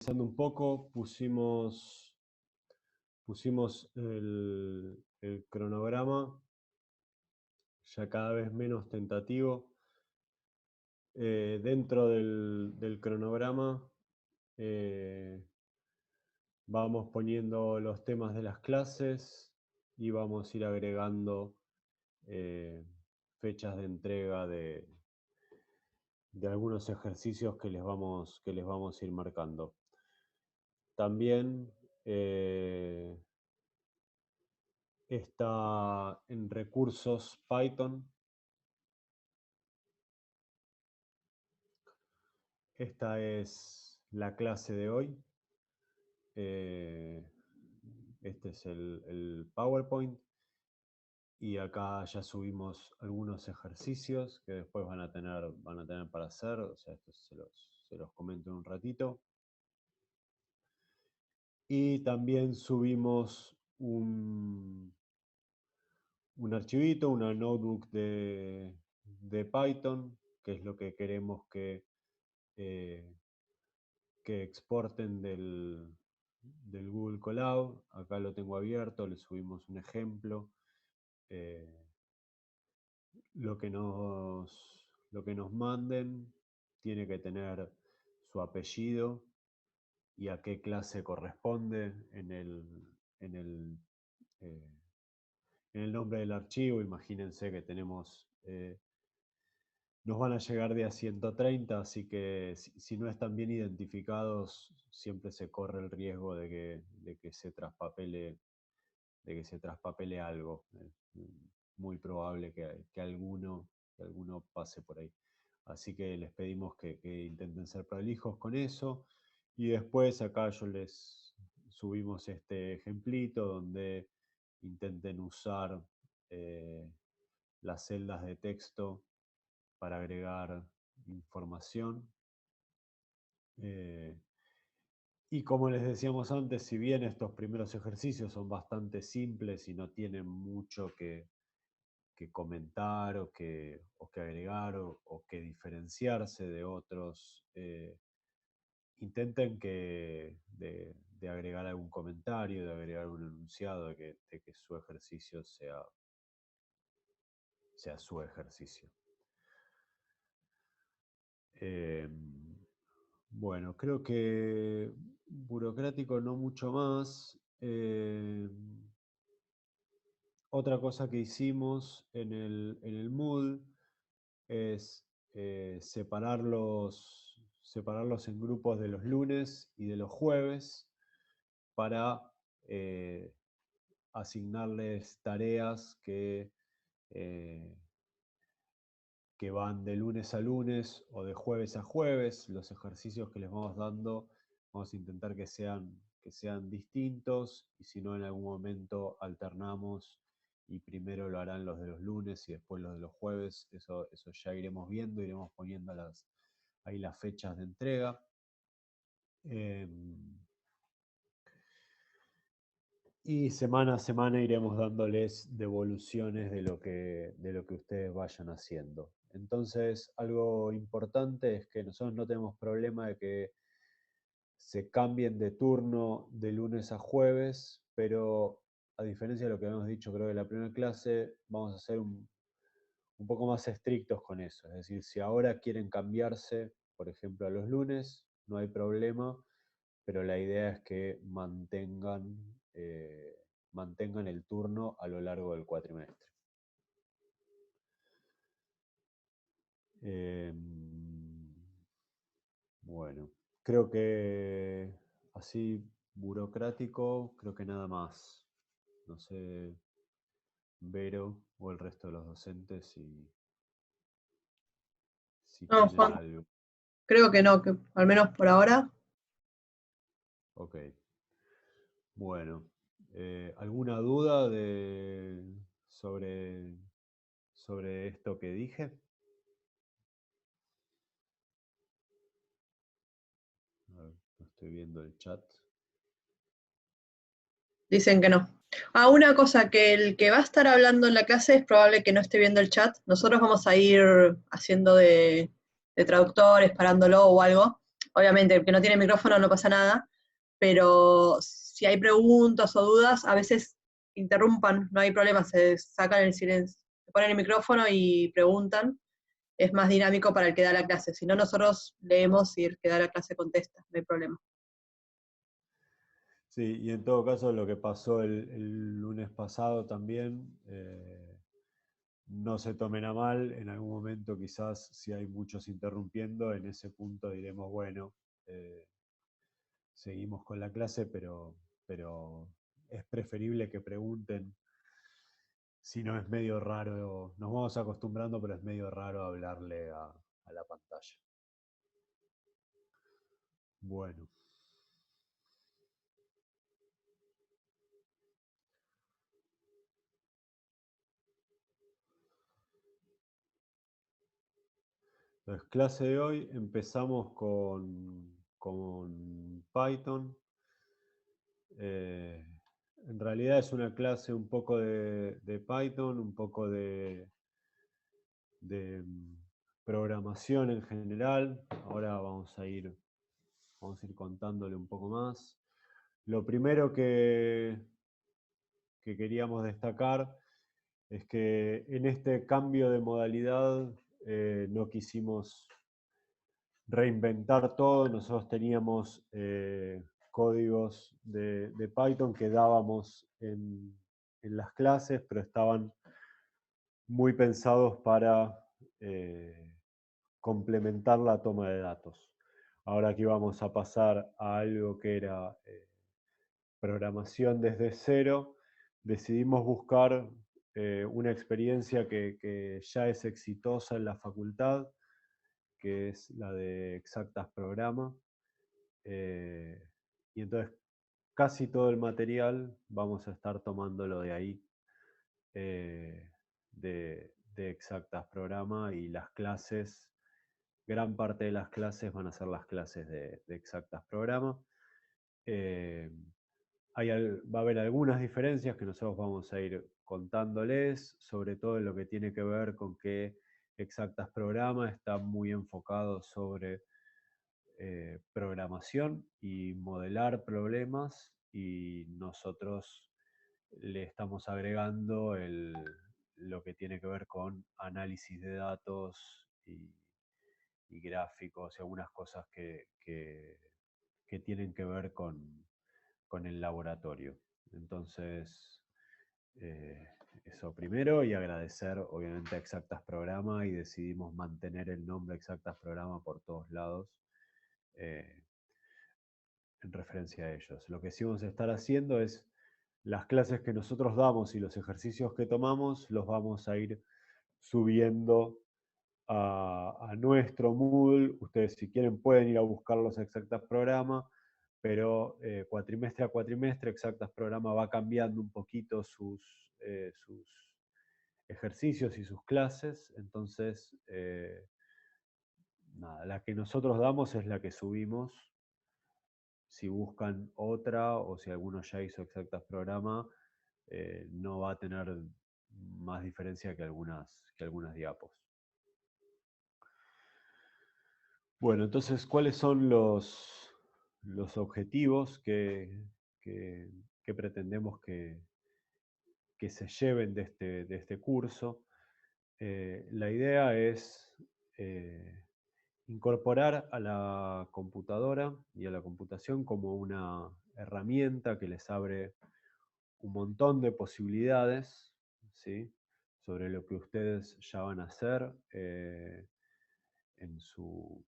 Revisando un poco, pusimos el cronograma ya cada vez menos tentativo. Dentro del cronograma vamos poniendo los temas de las clases y vamos a ir agregando fechas de entrega de algunos ejercicios que les vamos a ir marcando. También está en recursos Python. Esta es la clase de hoy. Este es el PowerPoint. Y acá ya subimos algunos ejercicios que después van a tener para hacer. O sea, esto se los comento en un ratito. Y también subimos un archivito, una notebook de Python, que es lo que queremos que exporten del Google Colab. Acá lo tengo abierto, le subimos un ejemplo. Lo que nos manden tiene que tener su apellido y a qué clase corresponde en el nombre del archivo. Imagínense que nos van a llegar de a 130, así que si no están bien identificados, siempre se corre el riesgo de que se traspapele algo. Es muy probable que alguno pase por ahí. Así que les pedimos que intenten ser prolijos con eso. Y después acá yo les subimos este ejemplito donde intenten usar las celdas de texto para agregar información. Y como les decíamos antes, si bien estos primeros ejercicios son bastante simples y no tienen mucho que comentar o que agregar o que diferenciarse de otros, intenten de agregar algún comentario, de agregar un enunciado, de que su ejercicio sea su ejercicio. Bueno, creo que burocrático no mucho más. Otra cosa que hicimos en el Moodle es separarlos en grupos de los lunes y de los jueves para asignarles tareas que van de lunes a lunes o de jueves a jueves. Los ejercicios que les vamos dando vamos a intentar que sean distintos, y si no, en algún momento alternamos y primero lo harán los de los lunes y después los de los jueves. Eso ya iremos viendo, iremos poniendo ahí las fechas de entrega. Y semana a semana iremos dándoles devoluciones de lo que ustedes vayan haciendo. Entonces, algo importante es que nosotros no tenemos problema de que se cambien de turno de lunes a jueves, pero a diferencia de lo que habíamos dicho, creo que en la primera clase, vamos a ser un poco más estrictos con eso. Es decir, si ahora quieren cambiarse, por ejemplo, a los lunes, no hay problema, pero la idea es que mantengan el turno a lo largo del cuatrimestre. Bueno, creo que así burocrático, creo que nada más. No sé, Vero o el resto de los docentes si No, tienen Juan, algo. creo que no, que al menos por ahora. Ok. Bueno, ¿alguna duda sobre esto que dije? A ver, no estoy viendo el chat. Dicen que no. Una cosa, que el que va a estar hablando en la clase es probable que no esté viendo el chat. Nosotros vamos a ir haciendo de traductores, parándolo o algo. Obviamente, el que no tiene micrófono no pasa nada, pero si hay preguntas o dudas, a veces interrumpan, no hay problema, se sacan el silencio, se ponen el micrófono y preguntan. Es más dinámico para el que da la clase. Si no, nosotros leemos y el que da la clase contesta, no hay problema. Sí, y en todo caso lo que pasó el lunes pasado también, no se tomen a mal, en algún momento quizás si hay muchos interrumpiendo, en ese punto diremos, bueno, seguimos con la clase, pero es preferible que pregunten, si no es medio raro, nos vamos acostumbrando, pero es medio raro hablarle a la pantalla. Bueno. Entonces, clase de hoy empezamos con Python. En realidad es una clase un poco de Python, un poco de programación en general. Ahora vamos a ir contándole un poco más. Lo primero que queríamos destacar es que en este cambio de modalidad no quisimos reinventar todo. Nosotros teníamos códigos de Python que dábamos en las clases, pero estaban muy pensados para complementar la toma de datos. Ahora aquí vamos a pasar a algo que era programación desde cero. Decidimos buscar una experiencia que ya es exitosa en la facultad, que es la de Exactas Programa. Y entonces casi todo el material vamos a estar tomándolo de ahí, de Exactas Programa, y las clases, gran parte de las clases van a ser las clases de Exactas Programa. Va a haber algunas diferencias que nosotros vamos a ir contándoles, sobre todo en lo que tiene que ver con que Exactas Programa está muy enfocado sobre programación y modelar problemas, y nosotros le estamos agregando lo que tiene que ver con análisis de datos y gráficos y algunas cosas que tienen que ver con el laboratorio. Entonces, eso primero, y agradecer obviamente a Exactas Programa, y decidimos mantener el nombre Exactas Programa por todos lados, en referencia a ellos. Lo que sí vamos a estar haciendo es las clases que nosotros damos y los ejercicios que tomamos los vamos a ir subiendo a nuestro Moodle. Ustedes, si quieren, pueden ir a buscarlos a Exactas Programa, pero cuatrimestre a cuatrimestre Exactas Programa va cambiando un poquito sus ejercicios y sus clases. Entonces, nada, la que nosotros damos es la que subimos. Si buscan otra, o si alguno ya hizo Exactas Programa, no va a tener más diferencia que algunas diapos. Bueno, entonces, ¿cuáles son los objetivos que pretendemos que se lleven de este curso? La idea es incorporar a la computadora y a la computación como una herramienta que les abre un montón de posibilidades, ¿sí?, sobre lo que ustedes ya van a hacer en su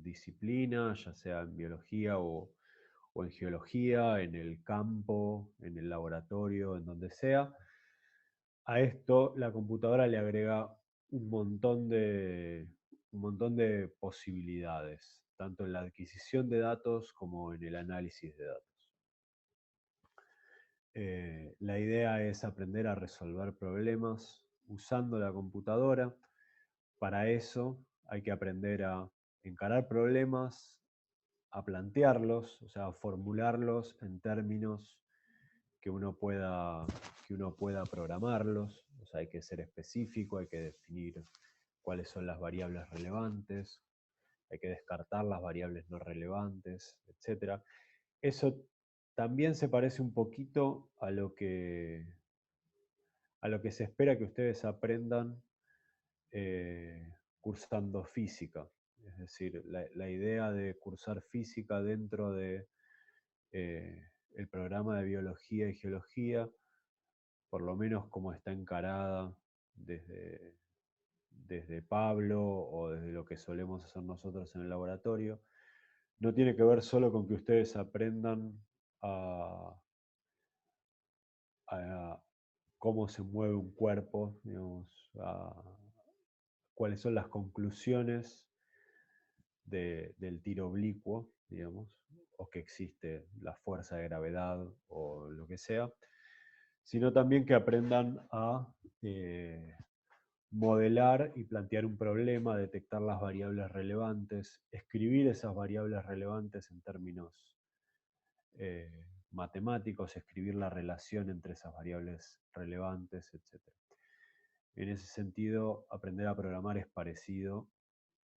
disciplina, ya sea en biología o en geología, en el campo, en el laboratorio, en donde sea. A esto la computadora le agrega un montón de posibilidades, tanto en la adquisición de datos como en el análisis de datos. La idea es aprender a resolver problemas usando la computadora. Para eso hay que aprender a encarar problemas, a plantearlos, o sea, a formularlos en términos que uno pueda programarlos. O sea, hay que ser específico, hay que definir cuáles son las variables relevantes, hay que descartar las variables no relevantes, etc. Eso también se parece un poquito a lo que se espera que ustedes aprendan cursando física. Es decir, la idea de cursar física dentro de el programa de biología y geología, por lo menos como está encarada desde Pablo o desde lo que solemos hacer nosotros en el laboratorio, no tiene que ver solo con que ustedes aprendan a cómo se mueve un cuerpo, digamos, cuáles son las conclusiones del tiro oblicuo, digamos, o que existe la fuerza de gravedad o lo que sea, sino también que aprendan a modelar y plantear un problema, detectar las variables relevantes, escribir esas variables relevantes en términos matemáticos, escribir la relación entre esas variables relevantes, etc. En ese sentido, aprender a programar es parecido,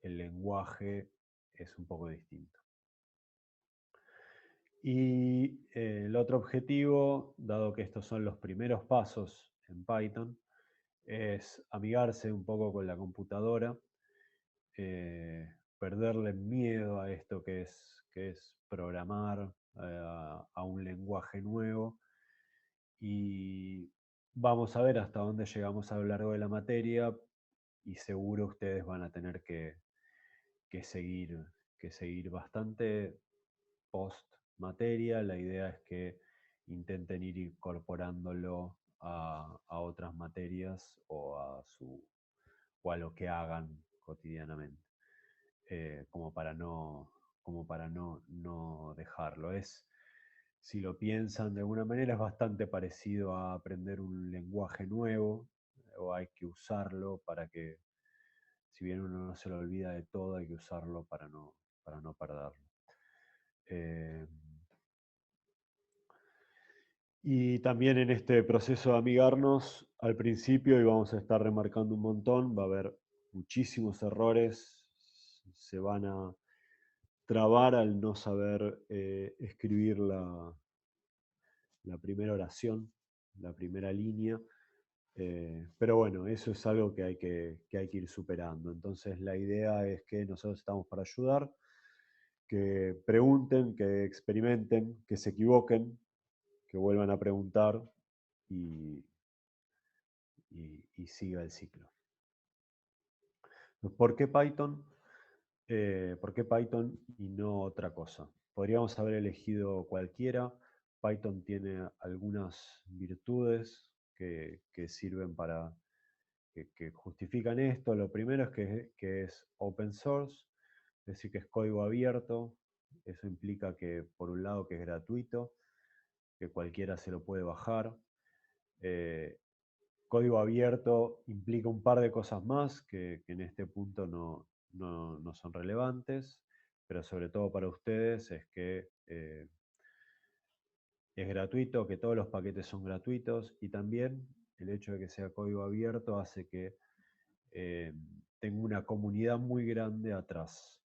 el lenguaje es un poco distinto. Y el otro objetivo, dado que estos son los primeros pasos en Python, es amigarse un poco con la computadora, perderle miedo a esto que es programar a un lenguaje nuevo, y vamos a ver hasta dónde llegamos a lo largo de la materia, y seguro ustedes van a tener que seguir bastante post materia. La idea es que intenten ir incorporándolo a otras materias o a lo que hagan cotidianamente, como para no dejarlo. Si lo piensan de alguna manera, es bastante parecido a aprender un lenguaje nuevo, o hay que usarlo para que, si bien uno no se lo olvida de todo, hay que usarlo para no perderlo. Y también en este proceso de amigarnos, al principio, y vamos a estar remarcando un montón, va a haber muchísimos errores, se van a trabar al no saber escribir la primera oración, la primera línea, pero bueno, eso es algo que hay que ir superando. Entonces la idea es que nosotros estamos para ayudar, que pregunten, que experimenten, que se equivoquen, que vuelvan a preguntar y, y siga el ciclo. ¿Por qué Python? ¿Por qué Python y no otra cosa? Podríamos haber elegido cualquiera. Python tiene algunas virtudes que sirven para, que justifican esto. Lo primero es que es open source, es decir, que es código abierto. Eso implica que, por un lado, que es gratuito, que cualquiera se lo puede bajar. Código abierto implica un par de cosas más que en este punto no son relevantes, pero sobre todo para ustedes es que es gratuito, que todos los paquetes son gratuitos, y también el hecho de que sea código abierto hace que tenga una comunidad muy grande atrás.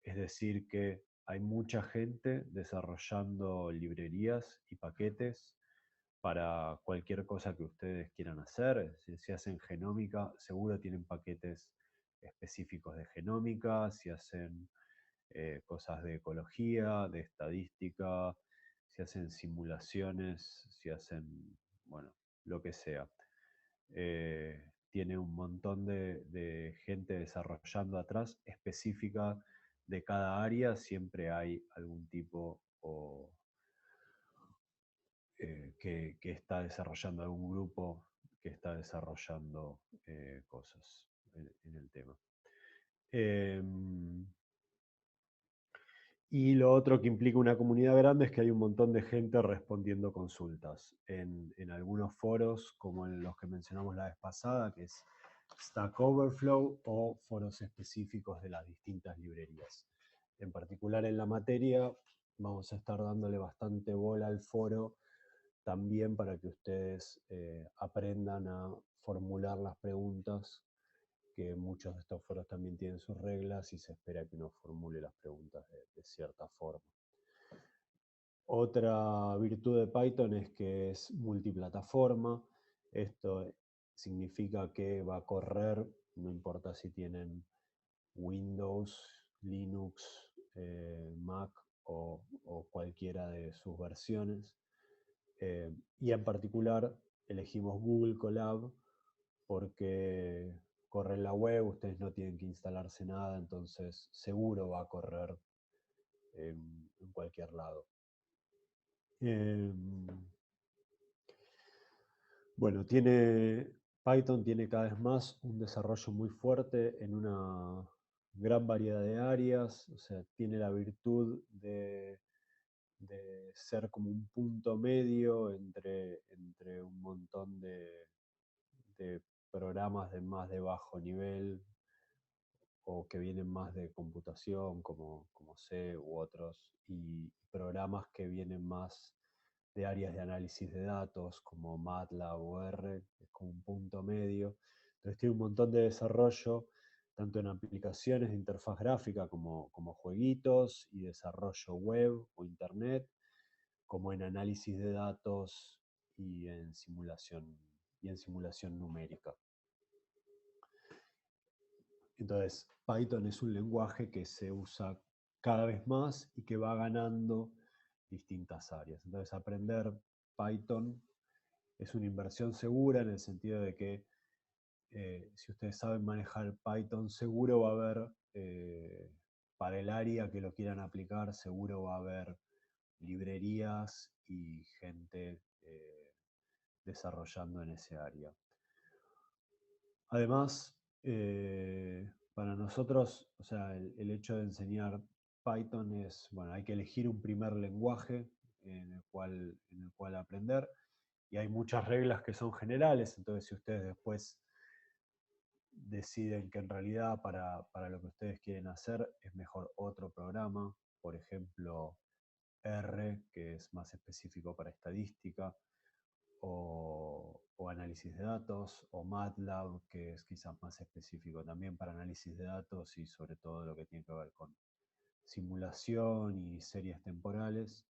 Es decir, que hay mucha gente desarrollando librerías y paquetes para cualquier cosa que ustedes quieran hacer. Si hacen genómica, seguro tienen paquetes específicos de genómica. Si hacen cosas de ecología, de estadística, si hacen simulaciones, si hacen, bueno, lo que sea. Tiene un montón de gente desarrollando atrás específica de cada área. Siempre hay algún tipo que está desarrollando, algún grupo que está desarrollando cosas en el tema. Y lo otro que implica una comunidad grande es que hay un montón de gente respondiendo consultas en algunos foros, como en los que mencionamos la vez pasada, que es Stack Overflow, o foros específicos de las distintas librerías. En particular en la materia vamos a estar dándole bastante bola al foro, también para que ustedes aprendan a formular las preguntas que muchos de estos foros también tienen sus reglas y se espera que uno formule las preguntas de cierta forma. Otra virtud de Python es que es multiplataforma. Esto significa que va a correr, no importa si tienen Windows, Linux, Mac o cualquiera de sus versiones. Y en particular elegimos Google Colab porque corre en la web, ustedes no tienen que instalarse nada, entonces seguro va a correr en cualquier lado. Bueno, Python tiene cada vez más un desarrollo muy fuerte en una gran variedad de áreas, o sea, tiene la virtud de ser como un punto medio entre un montón de programas de bajo nivel o que vienen más de computación como C u otros, y programas que vienen más de áreas de análisis de datos como MATLAB o R, es como un punto medio. Entonces tiene un montón de desarrollo, tanto en aplicaciones de interfaz gráfica como jueguitos y desarrollo web o internet, como en análisis de datos y en simulación numérica. Entonces, Python es un lenguaje que se usa cada vez más y que va ganando distintas áreas. Entonces, aprender Python es una inversión segura en el sentido de que si ustedes saben manejar Python, seguro va a haber, para el área que lo quieran aplicar, seguro va a haber librerías y gente desarrollando en ese área. Además, para nosotros, o sea, el hecho de enseñar Python es, bueno, hay que elegir un primer lenguaje en el cual aprender, y hay muchas reglas que son generales, entonces si ustedes después deciden que en realidad para lo que ustedes quieren hacer es mejor otro programa, por ejemplo R, que es más específico para estadística, o análisis de datos, o MATLAB, que es quizás más específico también para análisis de datos y sobre todo lo que tiene que ver con simulación y series temporales.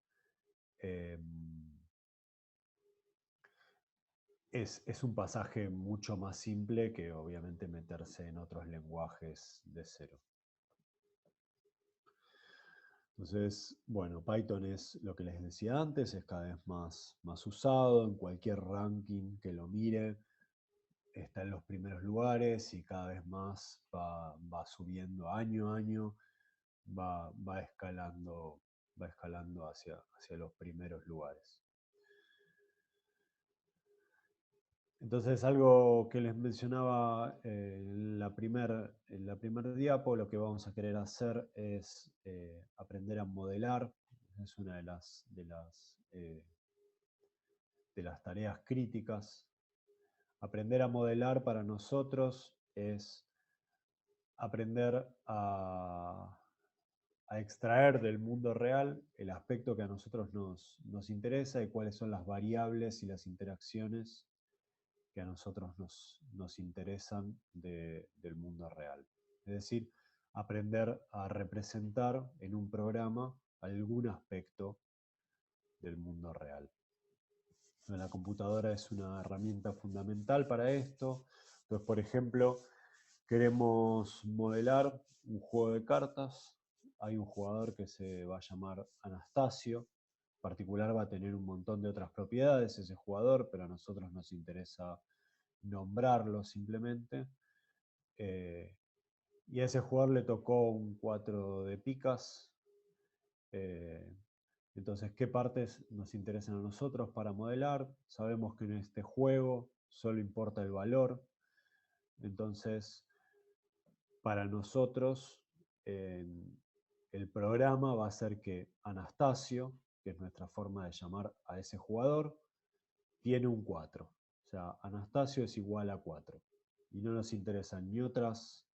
Es un pasaje mucho más simple que obviamente meterse en otros lenguajes de cero. Entonces, bueno, Python es lo que les decía antes, es cada vez más usado en cualquier ranking que lo mire. Está en los primeros lugares y cada vez más va subiendo año a año, va escalando hacia los primeros lugares. Entonces, algo que les mencionaba en la primer diapo, lo que vamos a querer hacer es aprender a modelar. Es una de las tareas críticas. Aprender a modelar para nosotros es aprender a extraer del mundo real el aspecto que a nosotros nos interesa y cuáles son las variables y las interacciones que a nosotros nos interesan del mundo real. Es decir, aprender a representar en un programa algún aspecto del mundo real. La computadora es una herramienta fundamental para esto. Entonces, por ejemplo, queremos modelar un juego de cartas. Hay un jugador que se va a llamar Anastasio. En particular va a tener un montón de otras propiedades ese jugador, pero a nosotros nos interesa nombrarlo simplemente. Y a ese jugador le tocó un 4 de picas. Entonces, ¿qué partes nos interesan a nosotros para modelar? Sabemos que en este juego solo importa el valor. Entonces, para nosotros, el programa va a ser que Anastasio, que es nuestra forma de llamar a ese jugador, tiene un 4. O sea, Anastasio es igual a 4. Y no nos interesan ni otros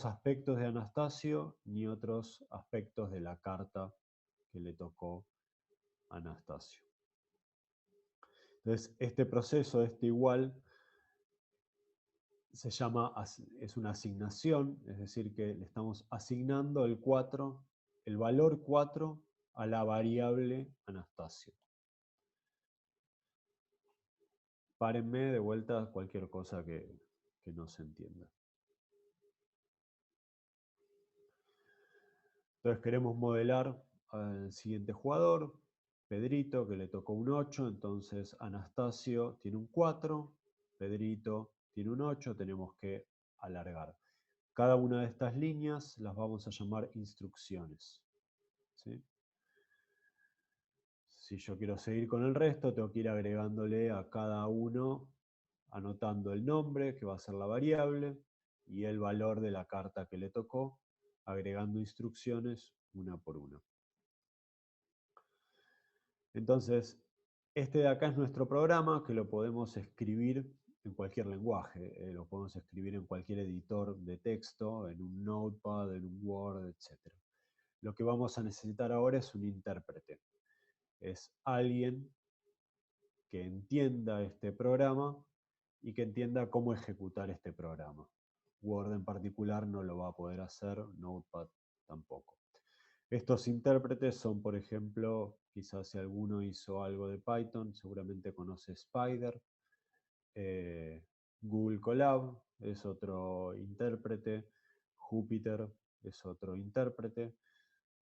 aspectos de Anastasio, ni otros aspectos de la carta que le tocó a Anastasio. Entonces, este proceso, este igual, es una asignación, es decir, que le estamos asignando el valor 4 a la variable Anastasio. Párenme de vuelta cualquier cosa que no se entienda. Entonces queremos modelar al siguiente jugador, Pedrito, que le tocó un 8, entonces Anastasio tiene un 4, Pedrito tiene un 8, tenemos que alargar. Cada una de estas líneas las vamos a llamar instrucciones, ¿sí? Si yo quiero seguir con el resto, tengo que ir agregándole a cada uno, anotando el nombre, que va a ser la variable, y el valor de la carta que le tocó, agregando instrucciones una por una. Entonces, este de acá es nuestro programa, que lo podemos escribir en cualquier lenguaje. Lo podemos escribir en cualquier editor de texto, en un Notepad, en un Word, etc. Lo que vamos a necesitar ahora es un intérprete. Es alguien que entienda este programa y que entienda cómo ejecutar este programa. Word en particular no lo va a poder hacer, Notepad tampoco. Estos intérpretes son, por ejemplo, quizás si alguno hizo algo de Python, seguramente conoce Spider. Google Colab es otro intérprete. Jupyter es otro intérprete.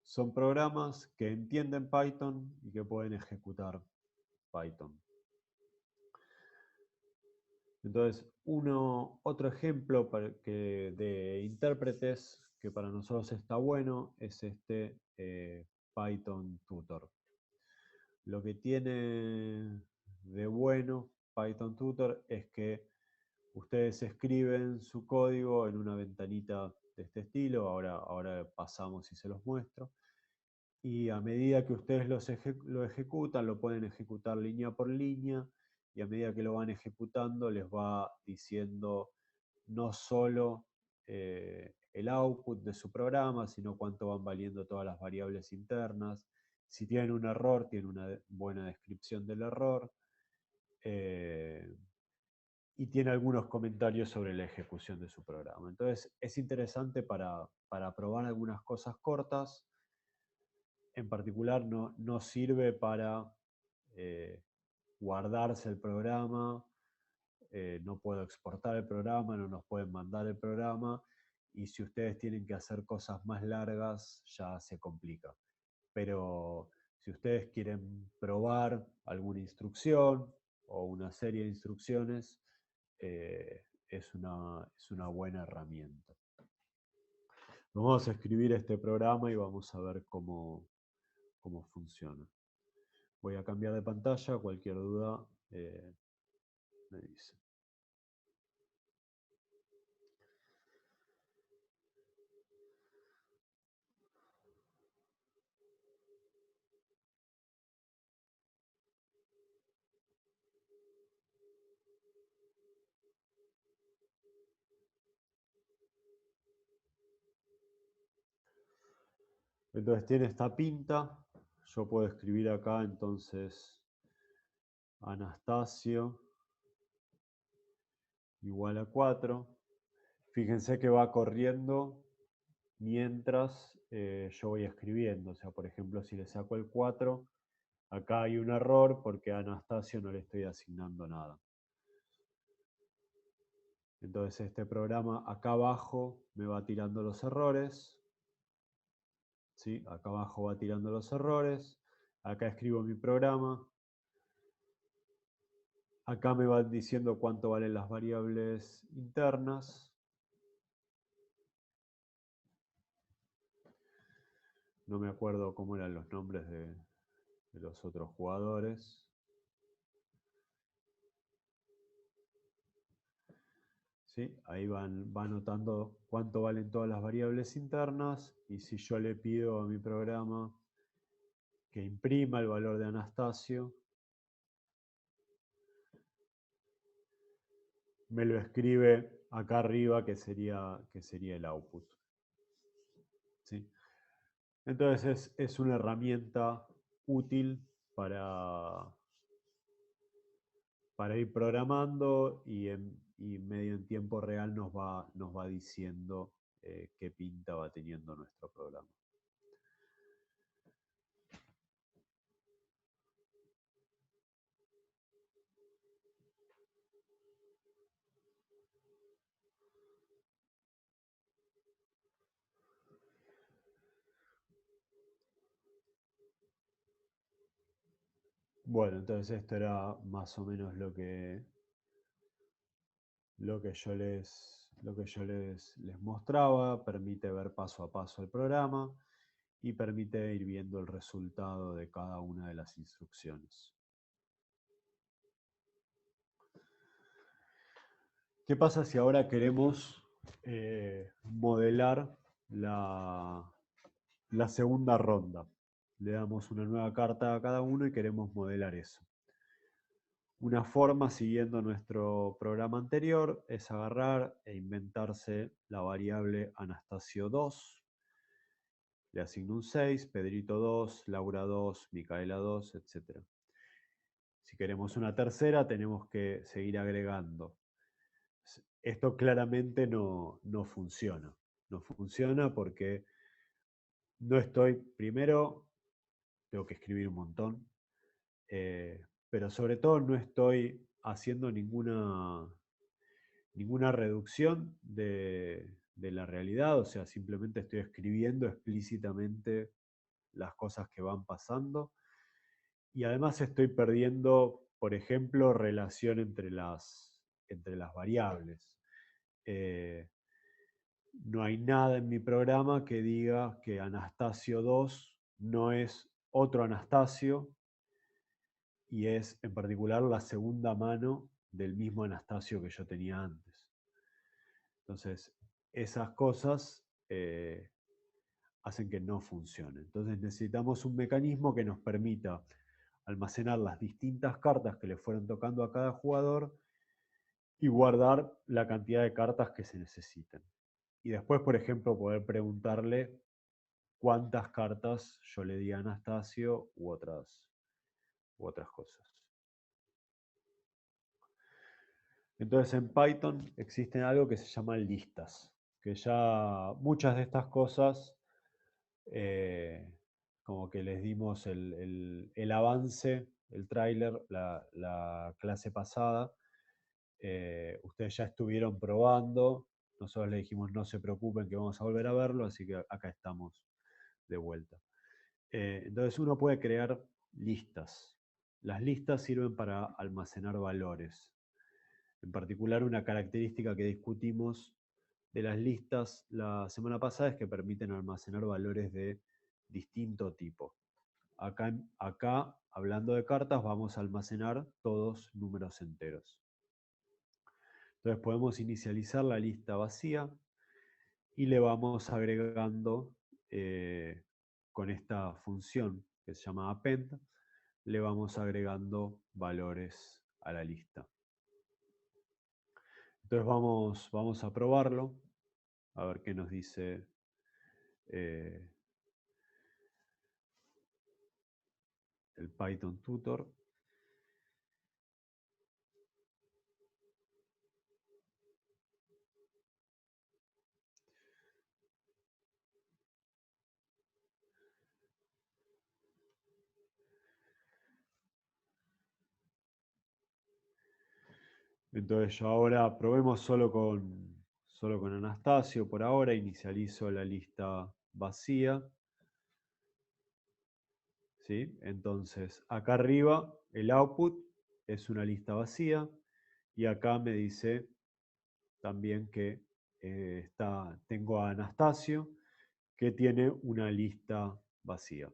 Son programas que entienden Python y que pueden ejecutar Python. Entonces, otro ejemplo de intérpretes que para nosotros está bueno es este Python Tutor. Lo que tiene de bueno Python Tutor es que ustedes escriben su código en una ventanita de este estilo, ahora pasamos y se los muestro, y a medida que ustedes lo ejecutan, lo pueden ejecutar línea por línea, y a medida que lo van ejecutando les va diciendo no solo el output de su programa, sino cuánto van valiendo todas las variables internas. Si tienen un error, tiene una buena descripción del error. Y tiene algunos comentarios sobre la ejecución de su programa. Entonces es interesante para probar algunas cosas cortas. En particular no sirve para guardarse el programa, no puedo exportar el programa, no nos pueden mandar el programa, y si ustedes tienen que hacer cosas más largas ya se complica. Pero si ustedes quieren probar alguna instrucción o una serie de instrucciones, es una buena herramienta. Vamos a escribir este programa y vamos a ver cómo funciona. Voy a cambiar de pantalla, cualquier duda me dice. Entonces tiene esta pinta. Yo puedo escribir acá entonces Anastasio igual a 4. Fíjense que va corriendo mientras yo voy escribiendo. O sea, por ejemplo, si le saco el 4, acá hay un error porque a Anastasio no le estoy asignando nada. Entonces este programa acá abajo me va tirando los errores. ¿Sí? Acá abajo va tirando los errores. Acá escribo mi programa. Acá me va diciendo cuánto valen las variables internas. No me acuerdo cómo eran los nombres de los otros jugadores. ¿Sí? Ahí va anotando cuánto valen todas las variables internas, y si yo le pido a mi programa que imprima el valor de Anastasio, me lo escribe acá arriba, que sería el output. ¿Sí? Entonces es una herramienta útil para ir programando y y medio en tiempo real nos va diciendo qué pinta va teniendo nuestro programa. Bueno, entonces esto era más o menos lo que yo les mostraba. Permite ver paso a paso el programa y permite ir viendo el resultado de cada una de las instrucciones. ¿Qué pasa si ahora queremos modelar la segunda ronda? Le damos una nueva carta a cada uno y queremos modelar eso. Una forma, siguiendo nuestro programa anterior, es agarrar e inventarse la variable Anastasio 2. Le asigno un 6, Pedrito 2, Laura 2, Micaela 2, etc. Si queremos una tercera, tenemos que seguir agregando. Esto claramente no funciona. No funciona porque no estoy, primero, tengo que escribir un montón, pero sobre todo no estoy haciendo ninguna reducción de la realidad, o sea, simplemente estoy escribiendo explícitamente las cosas que van pasando y además estoy perdiendo, por ejemplo, relación entre las variables. No hay nada en mi programa que diga que Anastasio 2 no es otro Anastasio y es en particular la segunda mano del mismo Anastasio que yo tenía antes. Entonces, esas cosas hacen que no funcione. Entonces necesitamos un mecanismo que nos permita almacenar las distintas cartas que le fueron tocando a cada jugador y guardar la cantidad de cartas que se necesiten. Y después, por ejemplo, poder preguntarle cuántas cartas yo le di a Anastasio u otras cosas. Entonces en Python existen algo que se llama listas, que ya muchas de estas cosas, como que les dimos el avance, el tráiler, la clase pasada, ustedes ya estuvieron probando, nosotros les dijimos no se preocupen que vamos a volver a verlo, así que acá estamos de vuelta. Entonces uno puede crear listas. Las listas sirven para almacenar valores. En particular, una característica que discutimos de las listas la semana pasada es que permiten almacenar valores de distinto tipo. Acá, hablando de cartas, vamos a almacenar todos números enteros. Entonces podemos inicializar la lista vacía y le vamos agregando con esta función que se llama append, le vamos agregando valores a la lista. Entonces vamos a probarlo, a ver qué nos dice el Python Tutor. Entonces yo ahora probemos solo con Anastasio por ahora, inicializo la lista vacía. ¿Sí? Entonces acá arriba el output es una lista vacía y acá me dice también que tengo a Anastasio que tiene una lista vacía.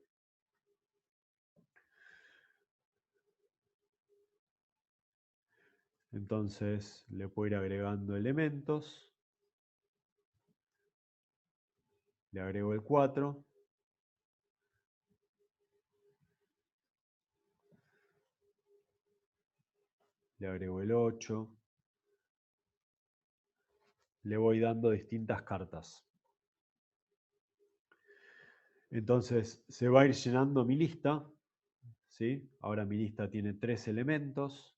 Entonces le puedo ir agregando elementos. Le agrego el 4. Le agrego el 8. Le voy dando distintas cartas. Entonces se va a ir llenando mi lista. ¿Sí? Ahora mi lista tiene 3 elementos.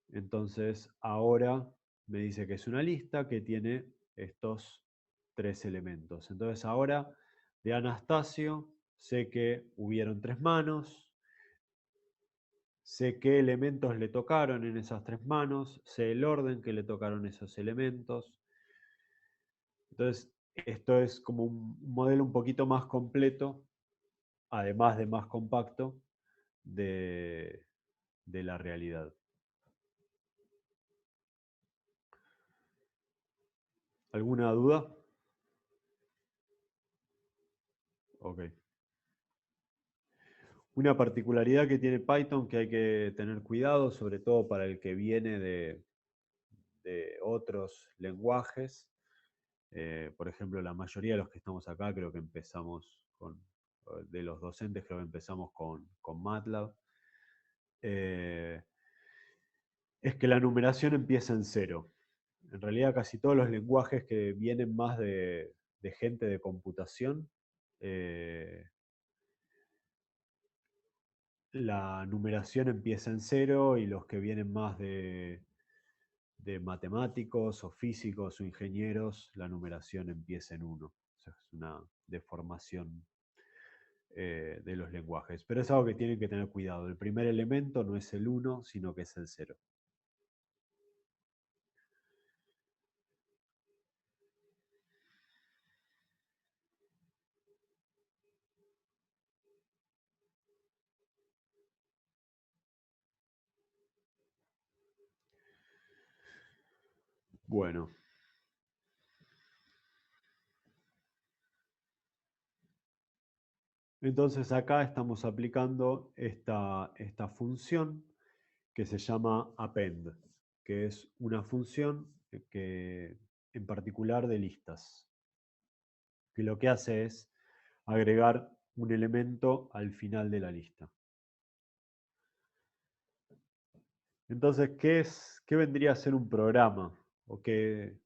Entonces ahora me dice que es una lista que tiene estos 3 elementos. Entonces ahora de Anastasio sé que hubieron 3 manos, sé qué elementos le tocaron en esas 3 manos, sé el orden que le tocaron esos elementos. Entonces esto es como un modelo un poquito más completo, además de más compacto, de la realidad. ¿Alguna duda? Ok. Una particularidad que tiene Python que hay que tener cuidado, sobre todo para el que viene de otros lenguajes. Por ejemplo, la mayoría de los que estamos acá creo que empezamos de los docentes creo que empezamos con MATLAB. Es que la numeración empieza en cero. En realidad casi todos los lenguajes que vienen más de gente de computación, la numeración empieza en cero y los que vienen más de matemáticos o físicos o ingenieros, la numeración empieza en uno. O sea, es una deformación de los lenguajes. Pero es algo que tienen que tener cuidado. El primer elemento no es el 1, sino que es el 0. Bueno, entonces acá estamos aplicando esta función que se llama append, que es una función que, en particular de listas, que lo que hace es agregar un elemento al final de la lista. Entonces, ¿qué vendría a ser un programa? O qué,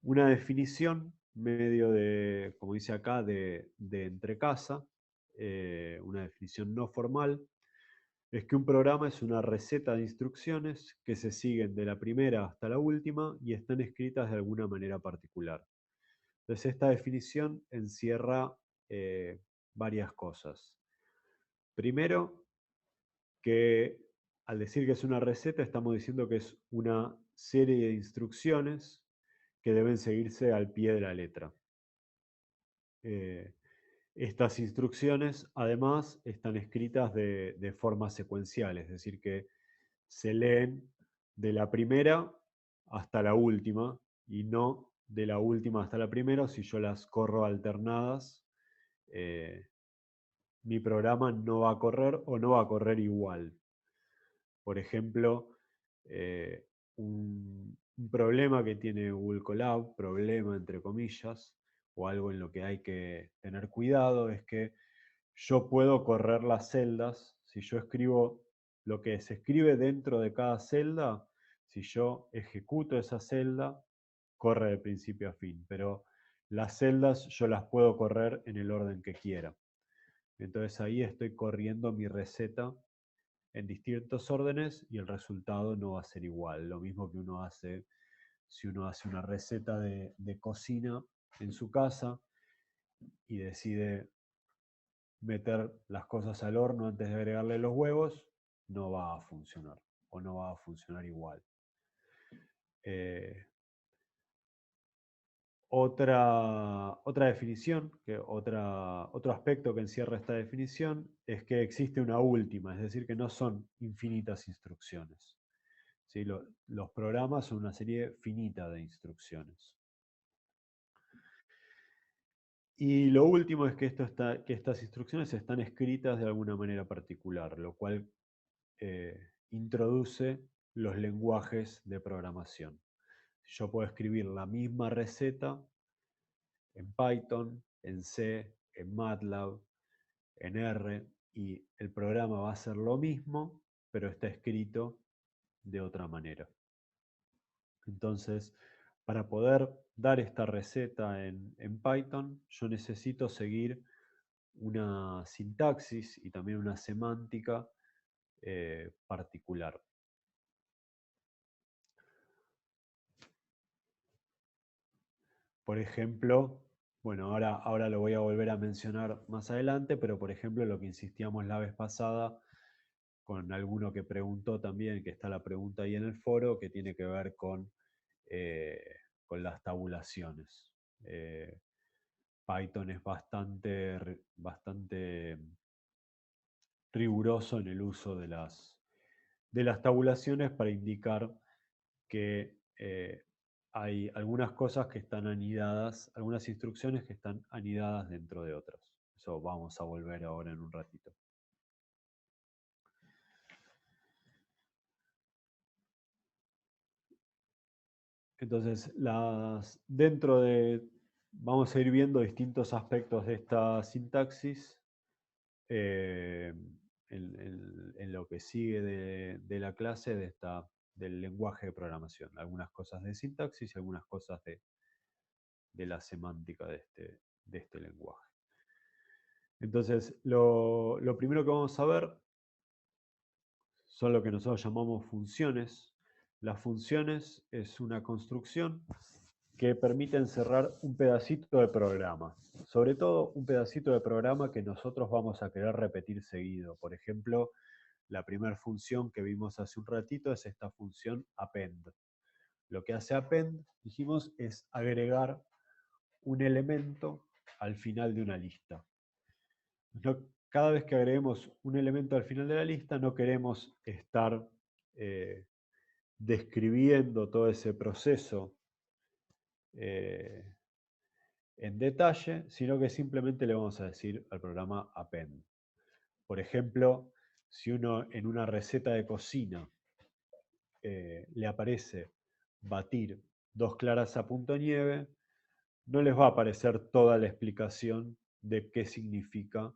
una definición medio de, como dice acá, de entrecasa, una definición no formal, es que un programa es una receta de instrucciones que se siguen de la primera hasta la última y están escritas de alguna manera particular. Entonces, esta definición encierra varias cosas. Primero, que al decir que es una receta, estamos diciendo que es una serie de instrucciones que deben seguirse al pie de la letra. Eh, Estas instrucciones, además, están escritas de forma secuencial, es decir, que se leen de la primera hasta la última y no de la última hasta la primera. Si yo las corro alternadas, eh, mi programa no va a correr o no va a correr igual. Por ejemplo, eh, un problema que tiene Google Colab, problema entre comillas, o algo en lo que hay que tener cuidado, es que yo puedo correr las celdas. Si yo escribo lo que se escribe dentro de cada celda, si yo ejecuto esa celda, corre de principio a fin, pero las celdas yo las puedo correr en el orden que quiera. Entonces ahí estoy corriendo mi receta en distintos órdenes y el resultado no va a ser igual. Lo mismo que uno hace si uno hace una receta de cocina en su casa y decide meter las cosas al horno antes de agregarle los huevos, no va a funcionar o no va a funcionar igual. Eh, otra definición, otro aspecto que encierra esta definición es que existe una última, es decir, que no son infinitas instrucciones. ¿Sí? Los programas son una serie finita de instrucciones. Y lo último es que estas instrucciones están escritas de alguna manera particular, lo cual introduce los lenguajes de programación. Yo puedo escribir la misma receta en Python, en C, en MATLAB, en R, y el programa va a ser lo mismo, pero está escrito de otra manera. Entonces, para poder dar esta receta en Python, yo necesito seguir una sintaxis y también una semántica particular. por ejemplo, bueno, ahora lo voy a volver a mencionar más adelante, pero por ejemplo lo que insistíamos la vez pasada con alguno que preguntó también, que está la pregunta ahí en el foro, que tiene que ver eh, con las tabulaciones. Python es bastante riguroso en el uso de las tabulaciones para indicar que hay algunas cosas que están anidadas, algunas instrucciones que están anidadas dentro de otras. Eso vamos a volver ahora en un ratito. Entonces, vamos a ir viendo distintos aspectos de esta sintaxis eh, en lo que sigue de la clase del lenguaje de programación. Algunas cosas de sintaxis y algunas cosas de la semántica de este lenguaje. Entonces, lo primero que vamos a ver son lo que nosotros llamamos funciones. Las funciones es una construcción que permite encerrar un pedacito de programa. Sobre todo un pedacito de programa que nosotros vamos a querer repetir seguido. Por ejemplo, la primera función que vimos hace un ratito es esta función append. Lo que hace append, dijimos, es agregar un elemento al final de una lista. Cada vez que agreguemos un elemento al final de la lista, no queremos estar describiendo todo ese proceso en detalle, sino que simplemente le vamos a decir al programa append. Por ejemplo, si uno en una receta de cocina le aparece batir 2 claras a punto nieve, no les va a aparecer toda la explicación de qué significa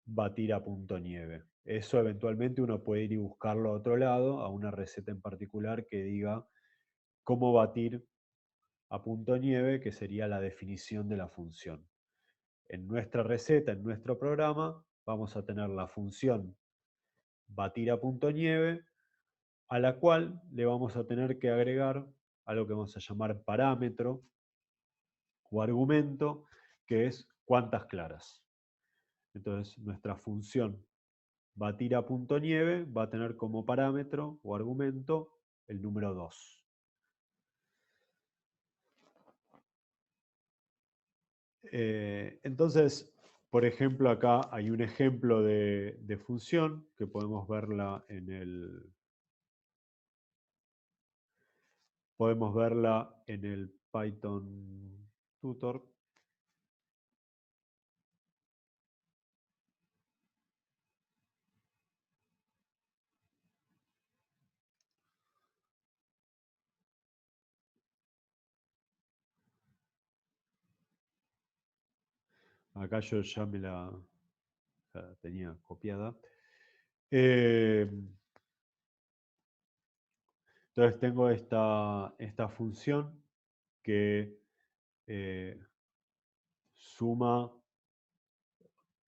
batir a punto nieve. Eso eventualmente uno puede ir y buscarlo a otro lado, a una receta en particular que diga cómo batir a punto nieve, que sería la definición de la función. En nuestra receta, en nuestro programa, vamos a tener la función batir a punto nieve, a la cual le vamos a tener que agregar algo que vamos a llamar parámetro o argumento, que es cuántas claras. Entonces, nuestra función batir a punto nieve va a tener como parámetro o argumento el número 2. Entonces, por ejemplo, acá hay un ejemplo de función que podemos verla en el Python tutor. Acá yo ya la tenía copiada. Entonces tengo esta función que